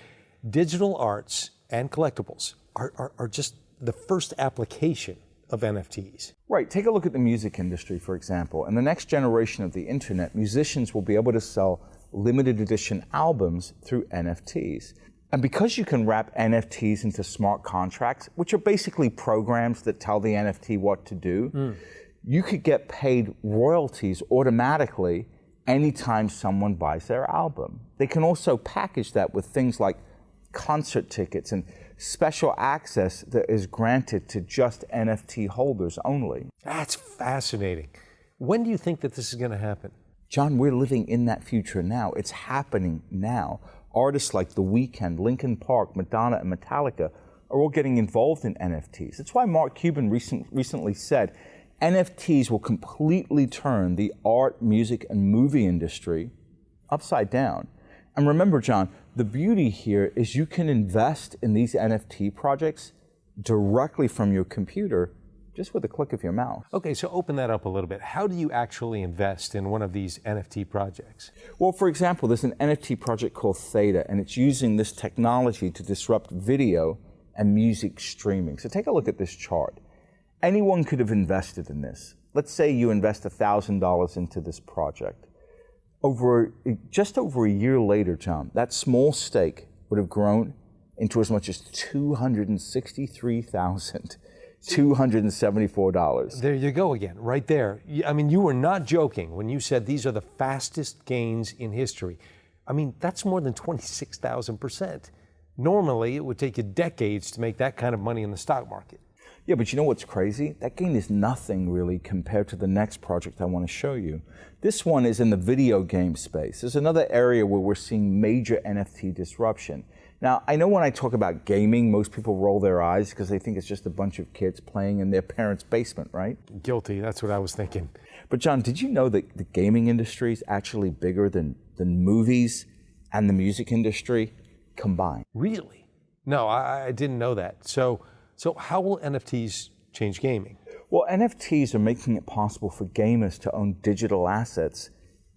digital arts and collectibles are just the first application of NFTs.
Right, take a look at the music industry, for example. In the next generation of the internet, musicians will be able to sell limited edition albums through NFTs. And because you can wrap NFTs into smart contracts, which are basically programs that tell the NFT what to do, you could get paid royalties automatically anytime someone buys their album. They can also package that with things like concert tickets and special access that is granted to just NFT holders only.
That's fascinating. When do you think that this is going to happen?
John, we're living in that future now. It's happening now. Artists like The Weeknd, Linkin Park, Madonna, and Metallica are all getting involved in NFTs. That's why Mark Cuban recently said NFTs will completely turn the art, music, and movie industry upside down. And remember, John, the beauty here is you can invest in these NFT projects directly from your computer, just with a click of your mouse.
Okay, so open that up a little bit. How do you actually invest in one of these NFT projects?
Well, for example, there's an NFT project called Theta, and it's using this technology to disrupt video and music streaming. So take a look at this chart. Anyone could have invested in this. Let's say you invest $1,000 into this project. Just over a year later, John, that small stake would have grown into as much as $263,274.
There you go again, right there. I mean, you were not joking when you said these are the fastest gains in history. I mean, that's more than 26,000%. Normally, it would take you decades to make that kind of money in the stock market.
Yeah, but you know what's crazy? That gain is nothing really compared to the next project I want to show you. This one is in the video game space. There's another area where we're seeing major NFT disruption. Now, I know when I talk about gaming, most people roll their eyes because they think it's just a bunch of kids playing in their parents' basement, right?
Guilty, that's what I was thinking.
But John, did you know that the gaming industry is actually bigger than movies and the music industry combined?
Really? No, I didn't know that. So how will NFTs change gaming?
Well, NFTs are making it possible for gamers to own digital assets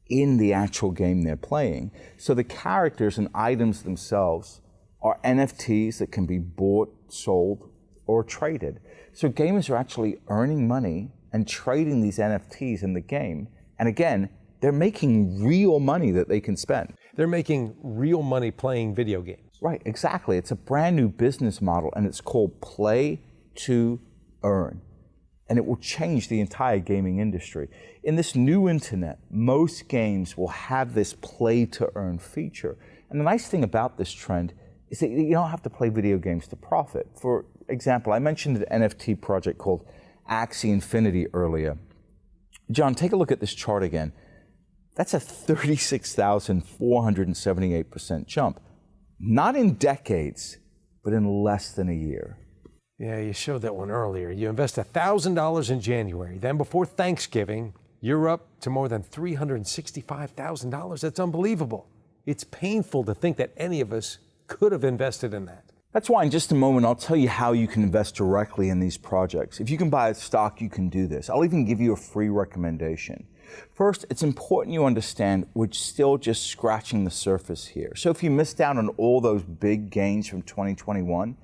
in the actual game they're playing. So the characters and items themselves are NFTs that can be bought, sold, or traded. So gamers are actually earning money and trading these NFTs in the game. And again, they're making real money that they can spend.
They're making real money playing video games.
Right, exactly. It's a brand new business model, and it's called play to earn. And it will change the entire gaming industry. In this new internet, most games will have this play to earn feature. And the nice thing about this trend is that you don't have to play video games to profit. For example, I mentioned an NFT project called Axie Infinity earlier. John, take a look at this chart again. That's a 36,478% jump. Not in decades, but in less than a year.
Yeah, you showed that one earlier. You invest $1,000 in January. Then before Thanksgiving, you're up to more than $365,000. That's unbelievable. It's painful to think that any of us could have invested in that.
That's why in just a moment, I'll tell you how you can invest directly in these projects. If you can buy a stock, you can do this. I'll even give you a free recommendation. First, it's important you understand we're still just scratching the surface here. So if you missed out on all those big gains from 2021,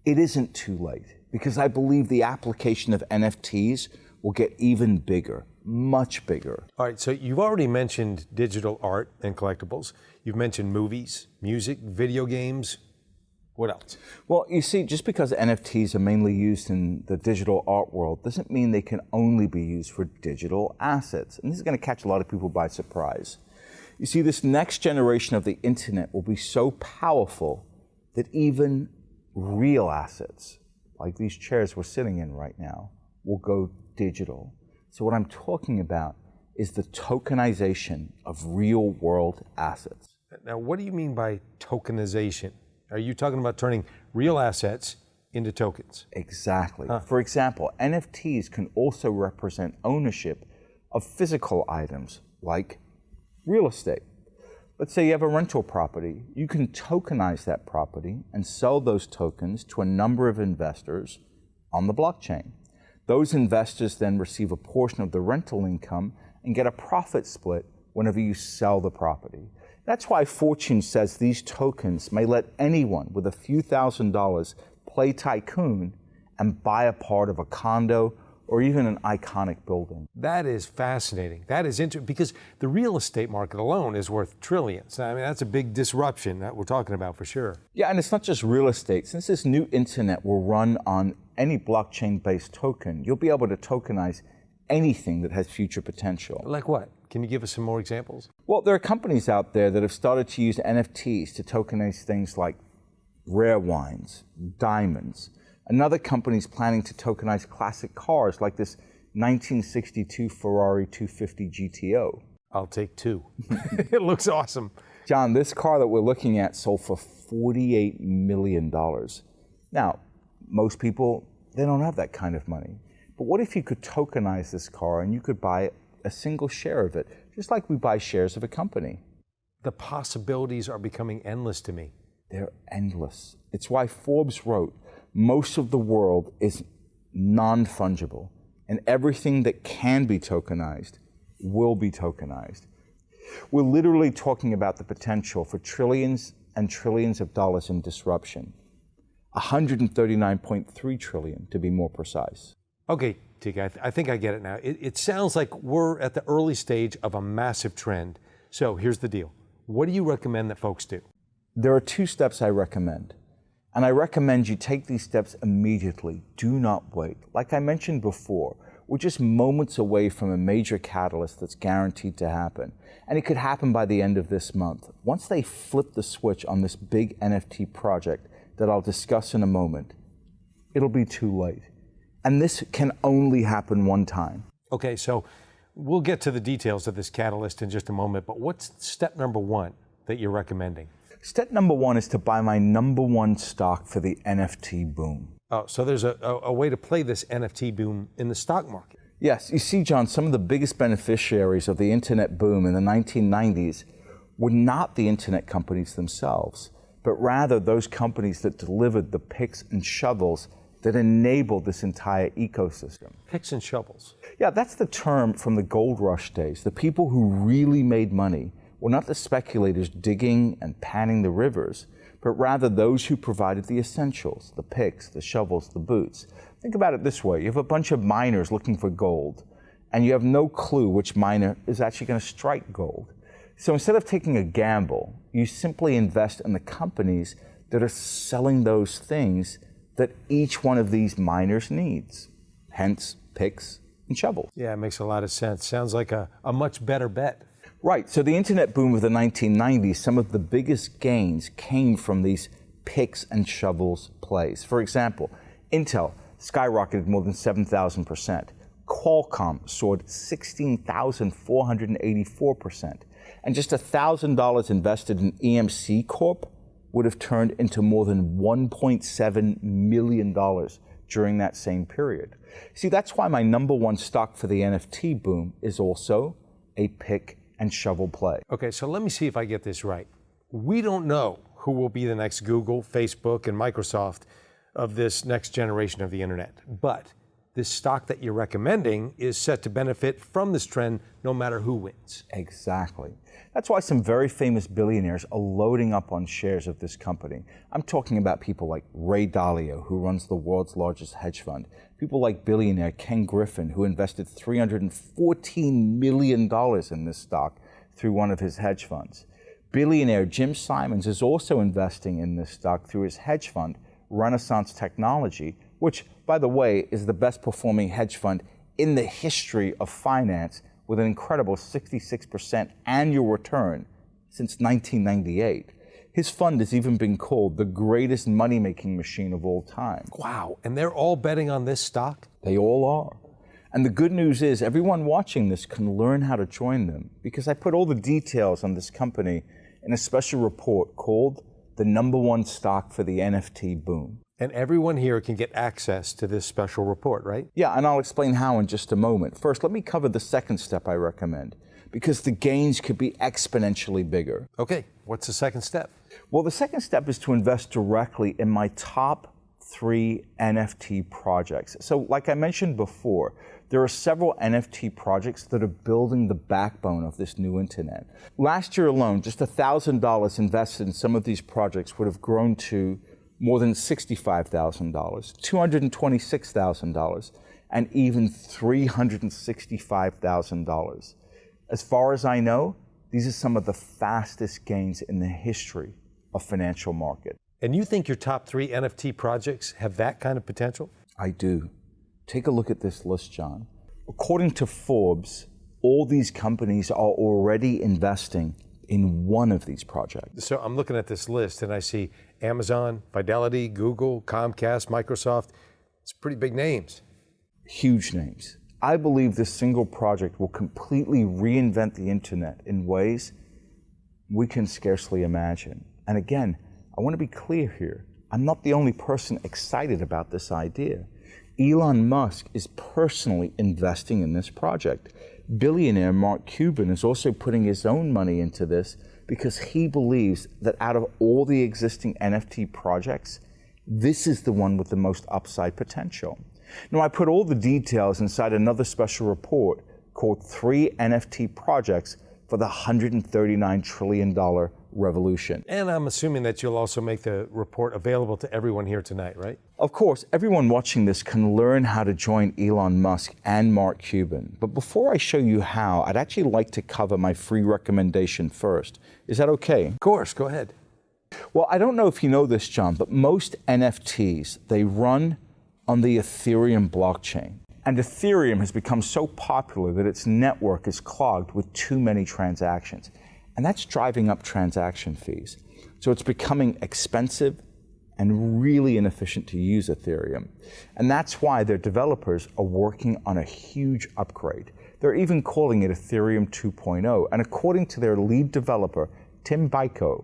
it isn't too late, because I believe the application of NFTs will get even bigger, much bigger.
All right, so you've already mentioned digital art and collectibles. You've mentioned movies, music, video games. What else?
Well, you see, just because NFTs are mainly used in the digital art world doesn't mean they can only be used for digital assets. And this is going to catch a lot of people by surprise. You see, this next generation of the internet will be so powerful that even real assets, like these chairs we're sitting in right now, will go digital. So what I'm talking about is the tokenization of real world assets.
Now, what do you mean by tokenization? Are you talking about turning real assets into tokens?
Exactly. For example, NFTs can also represent ownership of physical items like real estate. Let's say you have a rental property. You can tokenize that property and sell those tokens to a number of investors on the blockchain. Those investors then receive a portion of the rental income and get a profit split whenever you sell the property. That's why Fortune says these tokens may let anyone with a few $1,000s play tycoon and buy a part of a condo or even an iconic building.
That is fascinating. That is interesting, because the real estate market alone is worth trillions. I mean, that's a big disruption that we're talking about for sure.
Yeah, and it's not just real estate. Since this new internet will run on any blockchain-based token, you'll be able to tokenize anything that has future potential.
Like what? Can you give us some more examples?
Well, there are companies out there that have started to use NFTs to tokenize things like rare wines, diamonds. Another company is planning to tokenize classic cars like this 1962 Ferrari 250 GTO.
I'll take two. It looks awesome.
John, this car that we're looking at sold for $48 million. Now, most people, they don't have that kind of money. But what if you could tokenize this car and you could buy a single share of it, just like we buy shares of a company?
The possibilities are becoming endless to me.
They're endless. It's why Forbes wrote, most of the world is non-fungible, and everything that can be tokenized will be tokenized. We're literally talking about the potential for trillions and trillions of dollars in disruption. 139.3 trillion to be more precise.
Okay, Teeka, I think I get it now. It sounds like we're at the early stage of a massive trend. So here's the deal. What do you recommend that folks do?
There are two steps I recommend. And I recommend you take these steps immediately. Do not wait. Like I mentioned before, we're just moments away from a major catalyst that's guaranteed to happen. And it could happen by the end of this month. Once they flip the switch on this big NFT project that I'll discuss in a moment, it'll be too late. And this can only happen one time.
Okay, so we'll get to the details of this catalyst in just a moment, but what's step number one that you're recommending?
Step number one is to buy my number one stock for the NFT boom.
Oh, so there's a way to play this NFT boom in the stock market.
Yes, you see, John, some of the biggest beneficiaries of the internet boom in the 1990s were not the internet companies themselves, but rather those companies that delivered the picks and shovels that enabled this entire ecosystem.
Picks and shovels.
Yeah, that's the term from the gold rush days. The people who really made money were not the speculators digging and panning the rivers, but rather those who provided the essentials, the picks, the shovels, the boots. Think about it this way. You have a bunch of miners looking for gold, and you have no clue which miner is actually going to strike gold. So instead of taking a gamble, you simply invest in the companies that are selling those things that each one of these miners needs, hence picks and shovels.
Yeah, it makes a lot of sense. Sounds like a much better bet.
Right, so the internet boom of the 1990s, some of the biggest gains came from these picks and shovels plays. For example, Intel skyrocketed more than 7,000%. Qualcomm soared 16,484%. And just $1,000 invested in EMC Corp would have turned into more than $1.7 million during that same period. See, that's why my number one stock for the NFT boom is also a pick and shovel play.
Okay, so let me see if I get this right. We don't know who will be the next Google, Facebook, and Microsoft of this next generation of the internet. But this stock that you're recommending is set to benefit from this trend no matter who wins.
Exactly. That's why some very famous billionaires are loading up on shares of this company. I'm talking about people like Ray Dalio, who runs the world's largest hedge fund. People like billionaire Ken Griffin, who invested $314 million in this stock through one of his hedge funds. Billionaire Jim Simons is also investing in this stock through his hedge fund, Renaissance Technology, which, by the way, is the best performing hedge fund in the history of finance with an incredible 66% annual return since 1998. His fund has even been called the greatest money-making machine of all time.
Wow, and they're all betting on this stock?
They all are. And the good news is everyone watching this can learn how to join them, because I put all the details on this company in a special report called the number one stock for the NFT boom.
And everyone here can get access to this special report, right?
Yeah, and I'll explain how in just a moment. First, let me cover the second step I recommend, because the gains could be exponentially bigger.
Okay, what's the second step?
Well, the second step is to invest directly in my top 3 NFT projects. So like I mentioned before, there are several NFT projects that are building the backbone of this new internet. Last year alone, just $1,000 invested in some of these projects would have grown to more than $65,000, $226,000, and even $365,000. As far as I know, these are some of the fastest gains in the history of financial market.
And you think your top 3 NFT projects have that kind of potential?
I do. Take a look at this list, John. According to Forbes, all these companies are already investing in one of these projects.
So I'm looking at this list and I see Amazon, Fidelity, Google, Comcast, Microsoft. It's pretty big names.
Huge names. I believe this single project will completely reinvent the internet in ways we can scarcely imagine. And again, I want to be clear here. I'm not the only person excited about this idea. Elon Musk is personally investing in this project. Billionaire Mark Cuban is also putting his own money into this because he believes that out of all the existing NFT projects, this is the one with the most upside potential. Now, I put all the details inside another special report called 3 NFT Projects for the $139 trillion revolution.
And I'm assuming that you'll also make the report available to everyone here tonight, right?
Of course, everyone watching this can learn how to join Elon Musk and Mark Cuban. But before I show you how, I'd actually like to cover my free recommendation first. Is that okay?
Of course, go ahead.
Well, I don't know if you know this, John, but most NFTs, they run on the Ethereum blockchain. And Ethereum has become so popular that its network is clogged with too many transactions. And that's driving up transaction fees. So it's becoming expensive and really inefficient to use Ethereum. And that's why their developers are working on a huge upgrade. They're even calling it Ethereum 2.0. And according to their lead developer, Tim Biko,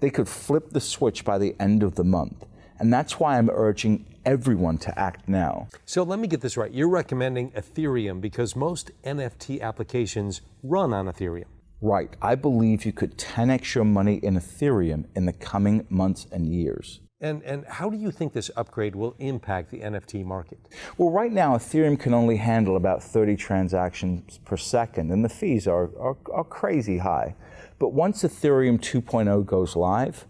they could flip the switch by the end of the month. And that's why I'm urging everyone to act now.
So let me get this right. You're recommending Ethereum because most NFT applications run on Ethereum.
Right. I believe you could 10x your money in Ethereum in the coming months and years.
And how do you think this upgrade will impact the NFT market?
Well, right now, Ethereum can only handle about 30 transactions per second, and the fees are crazy high. But once Ethereum 2.0 goes live,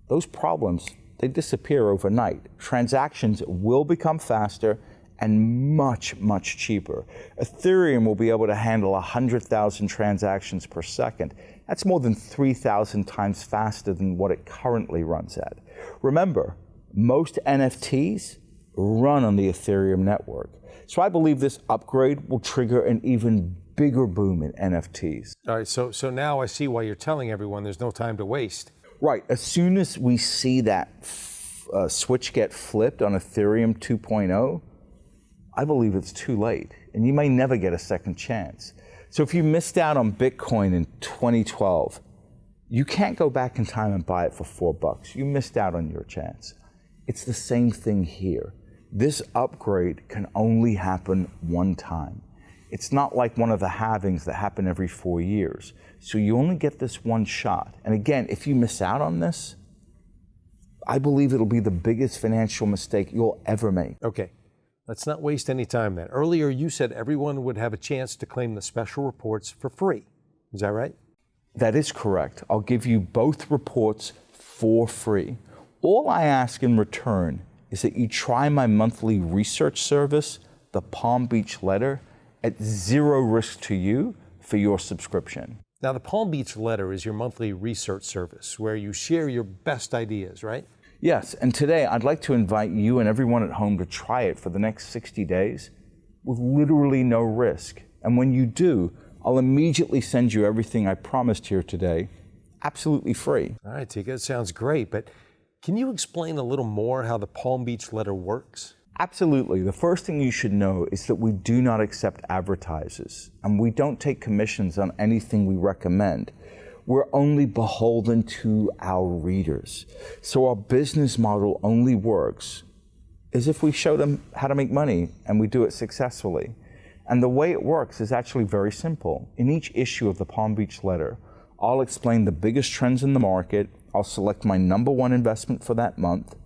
those problems, they disappear overnight. Transactions will become faster and much, much cheaper. Ethereum will be able to handle 100,000 transactions per second. That's more than 3,000 times faster than what it currently runs at. Remember, most NFTs run on the Ethereum network. So I believe this upgrade will trigger an even bigger boom in NFTs.
All right, so now I see why you're telling everyone there's no time to waste.
Right, as soon as we see that switch get flipped on Ethereum 2.0, I believe it's too late, and you may never get a second chance. So if you missed out on Bitcoin in 2012, You can't go back in time and buy it for $4. You missed out on your chance. It's the same thing here. This upgrade can only happen one time. It's not like one of the halvings that happen every 4 years. So you only get this one shot. And again, if you miss out on this, I believe it'll be the biggest financial mistake you'll ever make.
Okay, let's not waste any time then. Earlier, you said everyone would have a chance to claim the special reports for free. Is that right?
That is correct. I'll give you both reports for free. All I ask in return is that you try my monthly research service, the Palm Beach Letter, at zero risk to you for your subscription.
Now, the Palm Beach Letter is your monthly research service where you share your best ideas, right?
Yes, and today I'd like to invite you and everyone at home to try it for the next 60 days with literally no risk. And when you do, I'll immediately send you everything I promised here today, absolutely free.
All right, Teeka, that sounds great, but can you explain a little more how the Palm Beach Letter works?
Absolutely. The first thing you should know is that we do not accept advertisers, and we don't take commissions on anything we recommend. We're only beholden to our readers. So our business model only works as if we show them how to make money, and we do it successfully. And the way it works is actually very simple. In each issue of the Palm Beach Letter, I'll explain the biggest trends in the market. I'll select my number one investment for that month.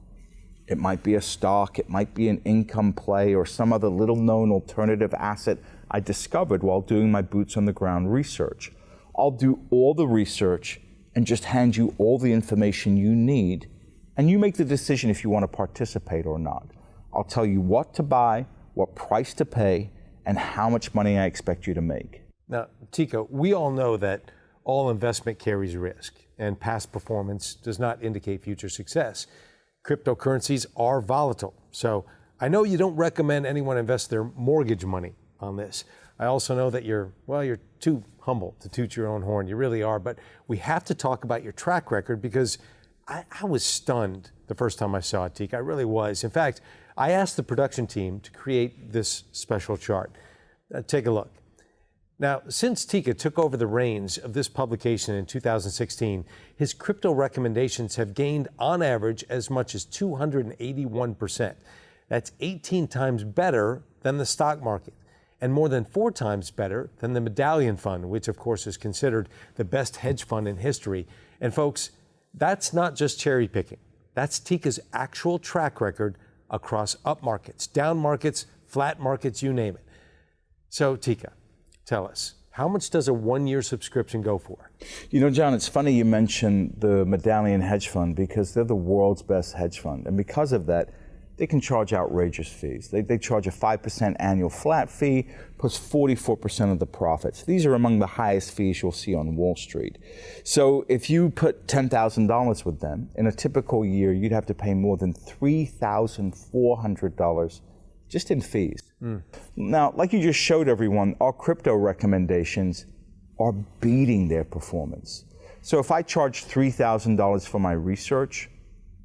It might be a stock, it might be an income play, or some other little known alternative asset I discovered while doing my boots on the ground research. I'll do all the research and just hand you all the information you need, and you make the decision if you want to participate or not. I'll tell you what to buy, what price to pay, and how much money I expect you to make.
Now, Teeka, we all know that all investment carries risk, and past performance does not indicate future success. Cryptocurrencies are volatile, so I know you don't recommend anyone invest their mortgage money on this. I also know that you're too humble to toot your own horn. You really are, but we have to talk about your track record because I was stunned the first time I saw it, Teeka. I really was. In fact, I asked the production team to create this special chart. Take a look. Now, since Teeka took over the reins of this publication in 2016, his crypto recommendations have gained on average as much as 281%. That's 18 times better than the stock market and more than 4 times better than the Medallion Fund, which of course is considered the best hedge fund in history. And folks, that's not just cherry picking. That's Teeka's actual track record across up markets, down markets, flat markets, you name it. So Teeka, tell us, how much does a 1-year subscription go for?
You know, John, it's funny you mention the Medallion Hedge Fund because they're the world's best hedge fund. And because of that, they can charge outrageous fees. They charge a 5% annual flat fee plus 44% of the profits. These are among the highest fees you'll see on Wall Street. So if you put $10,000 with them, in a typical year, you'd have to pay more than $3,400 just in fees. Now, like you just showed everyone, our crypto recommendations are beating their performance. So if I charge $3,000 for my research,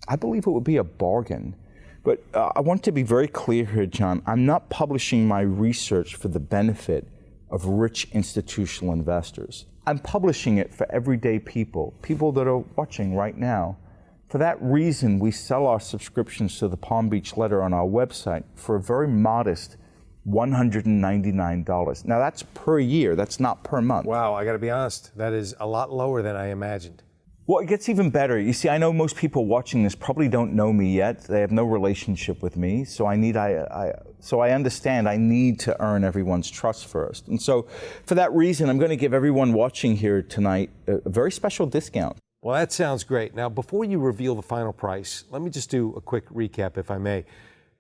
I believe it would be a bargain. But I want to be very clear here, John. I'm not publishing my research for the benefit of rich institutional investors. I'm publishing it for everyday people, people that are watching right now. For that reason, we sell our subscriptions to the Palm Beach Letter on our website for a very modest $199. Now that's per year, that's not per month.
Wow, I gotta be honest, that is a lot lower than I imagined.
Well, it gets even better. You see, I know most people watching this probably don't know me yet. They have no relationship with me, so I understand I need to earn everyone's trust first. And so for that reason, I'm going to give everyone watching here tonight a very special discount.
Well, that sounds great. Now, before you reveal the final price, let me just do a quick recap, if I may.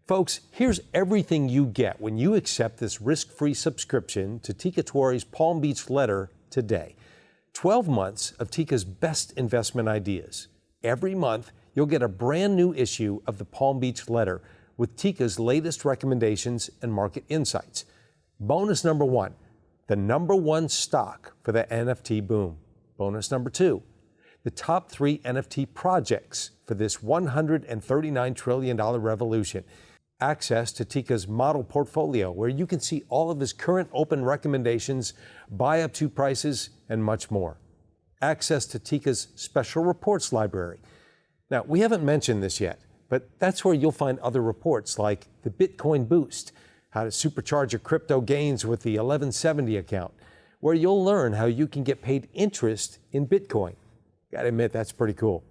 Folks, here's everything you get when you accept this risk-free subscription to Teeka Tiwari's Palm Beach Letter today. 12 months of Teeka's best investment ideas. Every month, you'll get a brand new issue of the Palm Beach Letter with Teeka's latest recommendations and market insights. Bonus number 1, the number 1 stock for the NFT boom. Bonus number 2, the top 3 NFT projects for this $139 trillion revolution. Access to Teeka's model portfolio, where you can see all of his current open recommendations, buy up to prices, and much more. access to Teeka's special reports library. Now, we haven't mentioned this yet, but that's where you'll find other reports like the Bitcoin Boost, how to supercharge your crypto gains with the 1170 account, where you'll learn how you can get paid interest in Bitcoin. Gotta admit, that's pretty cool.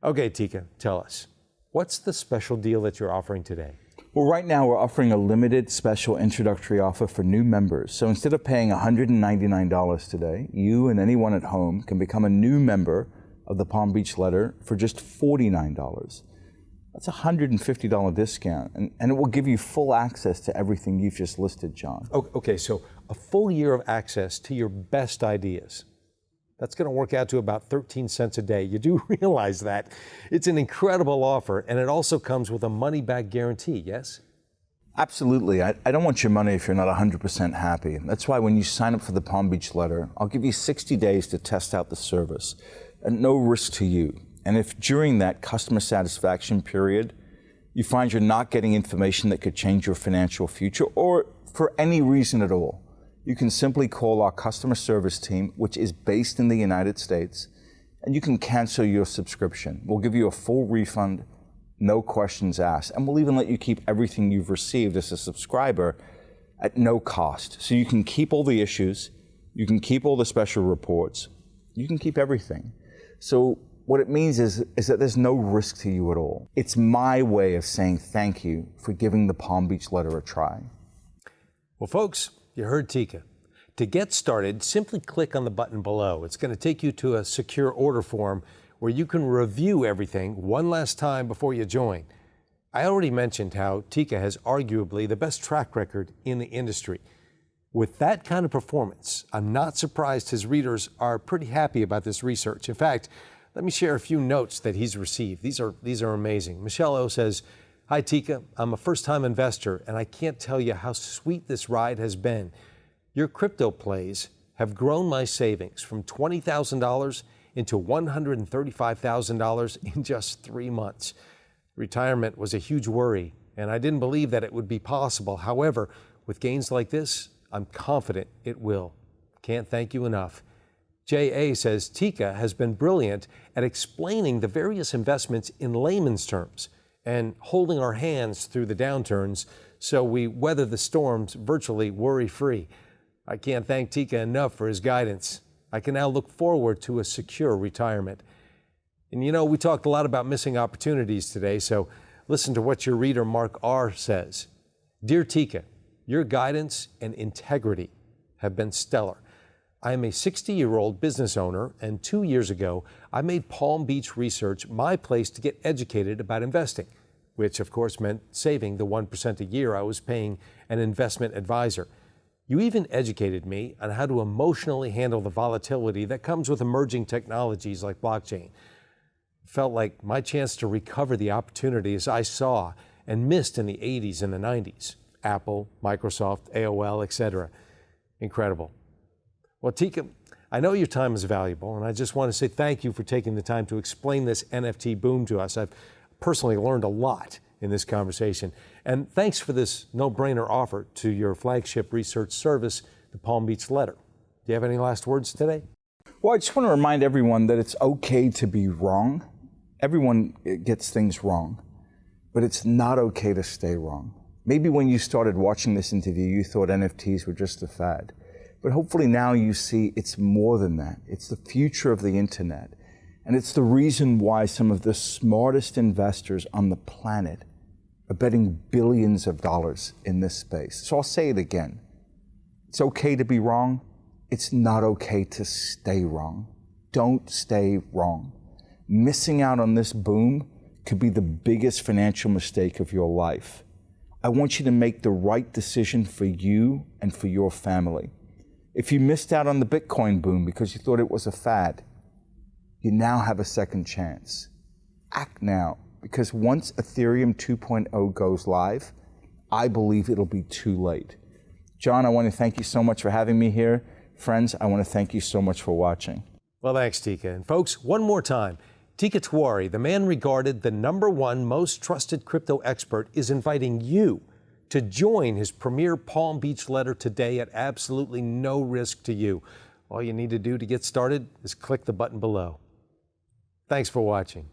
Okay, Teeka, tell us, what's the special deal that you're offering today?
Well, right now we're offering a limited special introductory offer for new members. So instead of paying $199 today, you and anyone at home can become a new member of the Palm Beach Letter for just $49. That's a $150 discount, and it will give you full access to everything you've just listed, John.
Okay, so a full year of access to your best ideas. That's going to work out to about 13 cents a day. You do realize that. It's an incredible offer, and it also comes with a money-back guarantee, yes?
Absolutely. I don't want your money if you're not 100% happy. That's why when you sign up for the Palm Beach Letter, I'll give you 60 days to test out the service, at no risk to you. And if during that customer satisfaction period, you find you're not getting information that could change your financial future, or for any reason at all, you can simply call our customer service team, which is based in the United States, and you can cancel your subscription. We'll give you a full refund, no questions asked, and we'll even let you keep everything you've received as a subscriber at no cost. So you can keep all the issues, you can keep all the special reports, you can keep everything. So what it means is that there's no risk to you at all. It's my way of saying thank you for giving the Palm Beach Letter a try.
Well, folks, you heard Teeka. To get started, simply click on the button below. It's going to take you to a secure order form where you can review everything one last time before you join. I already mentioned how Teeka has arguably the best track record in the industry. With that kind of performance, I'm not surprised his readers are pretty happy about this research. In fact, let me share a few notes that he's received. These are amazing. Michelle O says, "Hi, Teeka. I'm a first-time investor, and I can't tell you how sweet this ride has been. Your crypto plays have grown my savings from $20,000 into $135,000 in just 3 months. Retirement was a huge worry, and I didn't believe that it would be possible. However, with gains like this, I'm confident it will. Can't thank you enough." J.A. says Teeka has been brilliant at explaining the various investments in layman's terms and holding our hands through the downturns so we weather the storms virtually worry-free. I can't thank Teeka enough for his guidance. I can now look forward to a secure retirement. And you know, we talked a lot about missing opportunities today, so listen to what your reader Mark R. says. "Dear Teeka, your guidance and integrity have been stellar. I am a 60-year-old business owner, and 2 years ago, I made Palm Beach Research my place to get educated about investing, which of course meant saving the 1% a year I was paying an investment advisor. You even educated me on how to emotionally handle the volatility that comes with emerging technologies like blockchain. Felt like my chance to recover the opportunities I saw and missed in the 80s and the 90s. Apple, Microsoft, AOL, etc. Incredible." Well, Teeka, I know your time is valuable, and I just want to say thank you for taking the time to explain this NFT boom to us. I've personally learned a lot in this conversation. And thanks for this no-brainer offer to your flagship research service, the Palm Beach Letter. Do you have any last words today?
Well, I just want to remind everyone that it's okay to be wrong. Everyone gets things wrong, but it's not okay to stay wrong. Maybe when you started watching this interview, you thought NFTs were just a fad. But hopefully now you see it's more than that. It's the future of the internet. And it's the reason why some of the smartest investors on the planet are betting billions of dollars in this space. So I'll say it again. It's okay to be wrong. It's not okay to stay wrong. Don't stay wrong. Missing out on this boom could be the biggest financial mistake of your life. I want you to make the right decision for you and for your family. If you missed out on the Bitcoin boom because you thought it was a fad, you now have a second chance. Act now, because once Ethereum 2.0 goes live, I believe it'll be too late. John, I want to thank you so much for having me here. Friends, I want to thank you so much for watching.
Well, thanks, Teeka. And folks, one more time, Teeka Tiwari, the man regarded the #1 most trusted crypto expert, is inviting you to join his premier Palm Beach Letter today at absolutely no risk to you. All you need to do to get started is click the button below. Thanks for watching.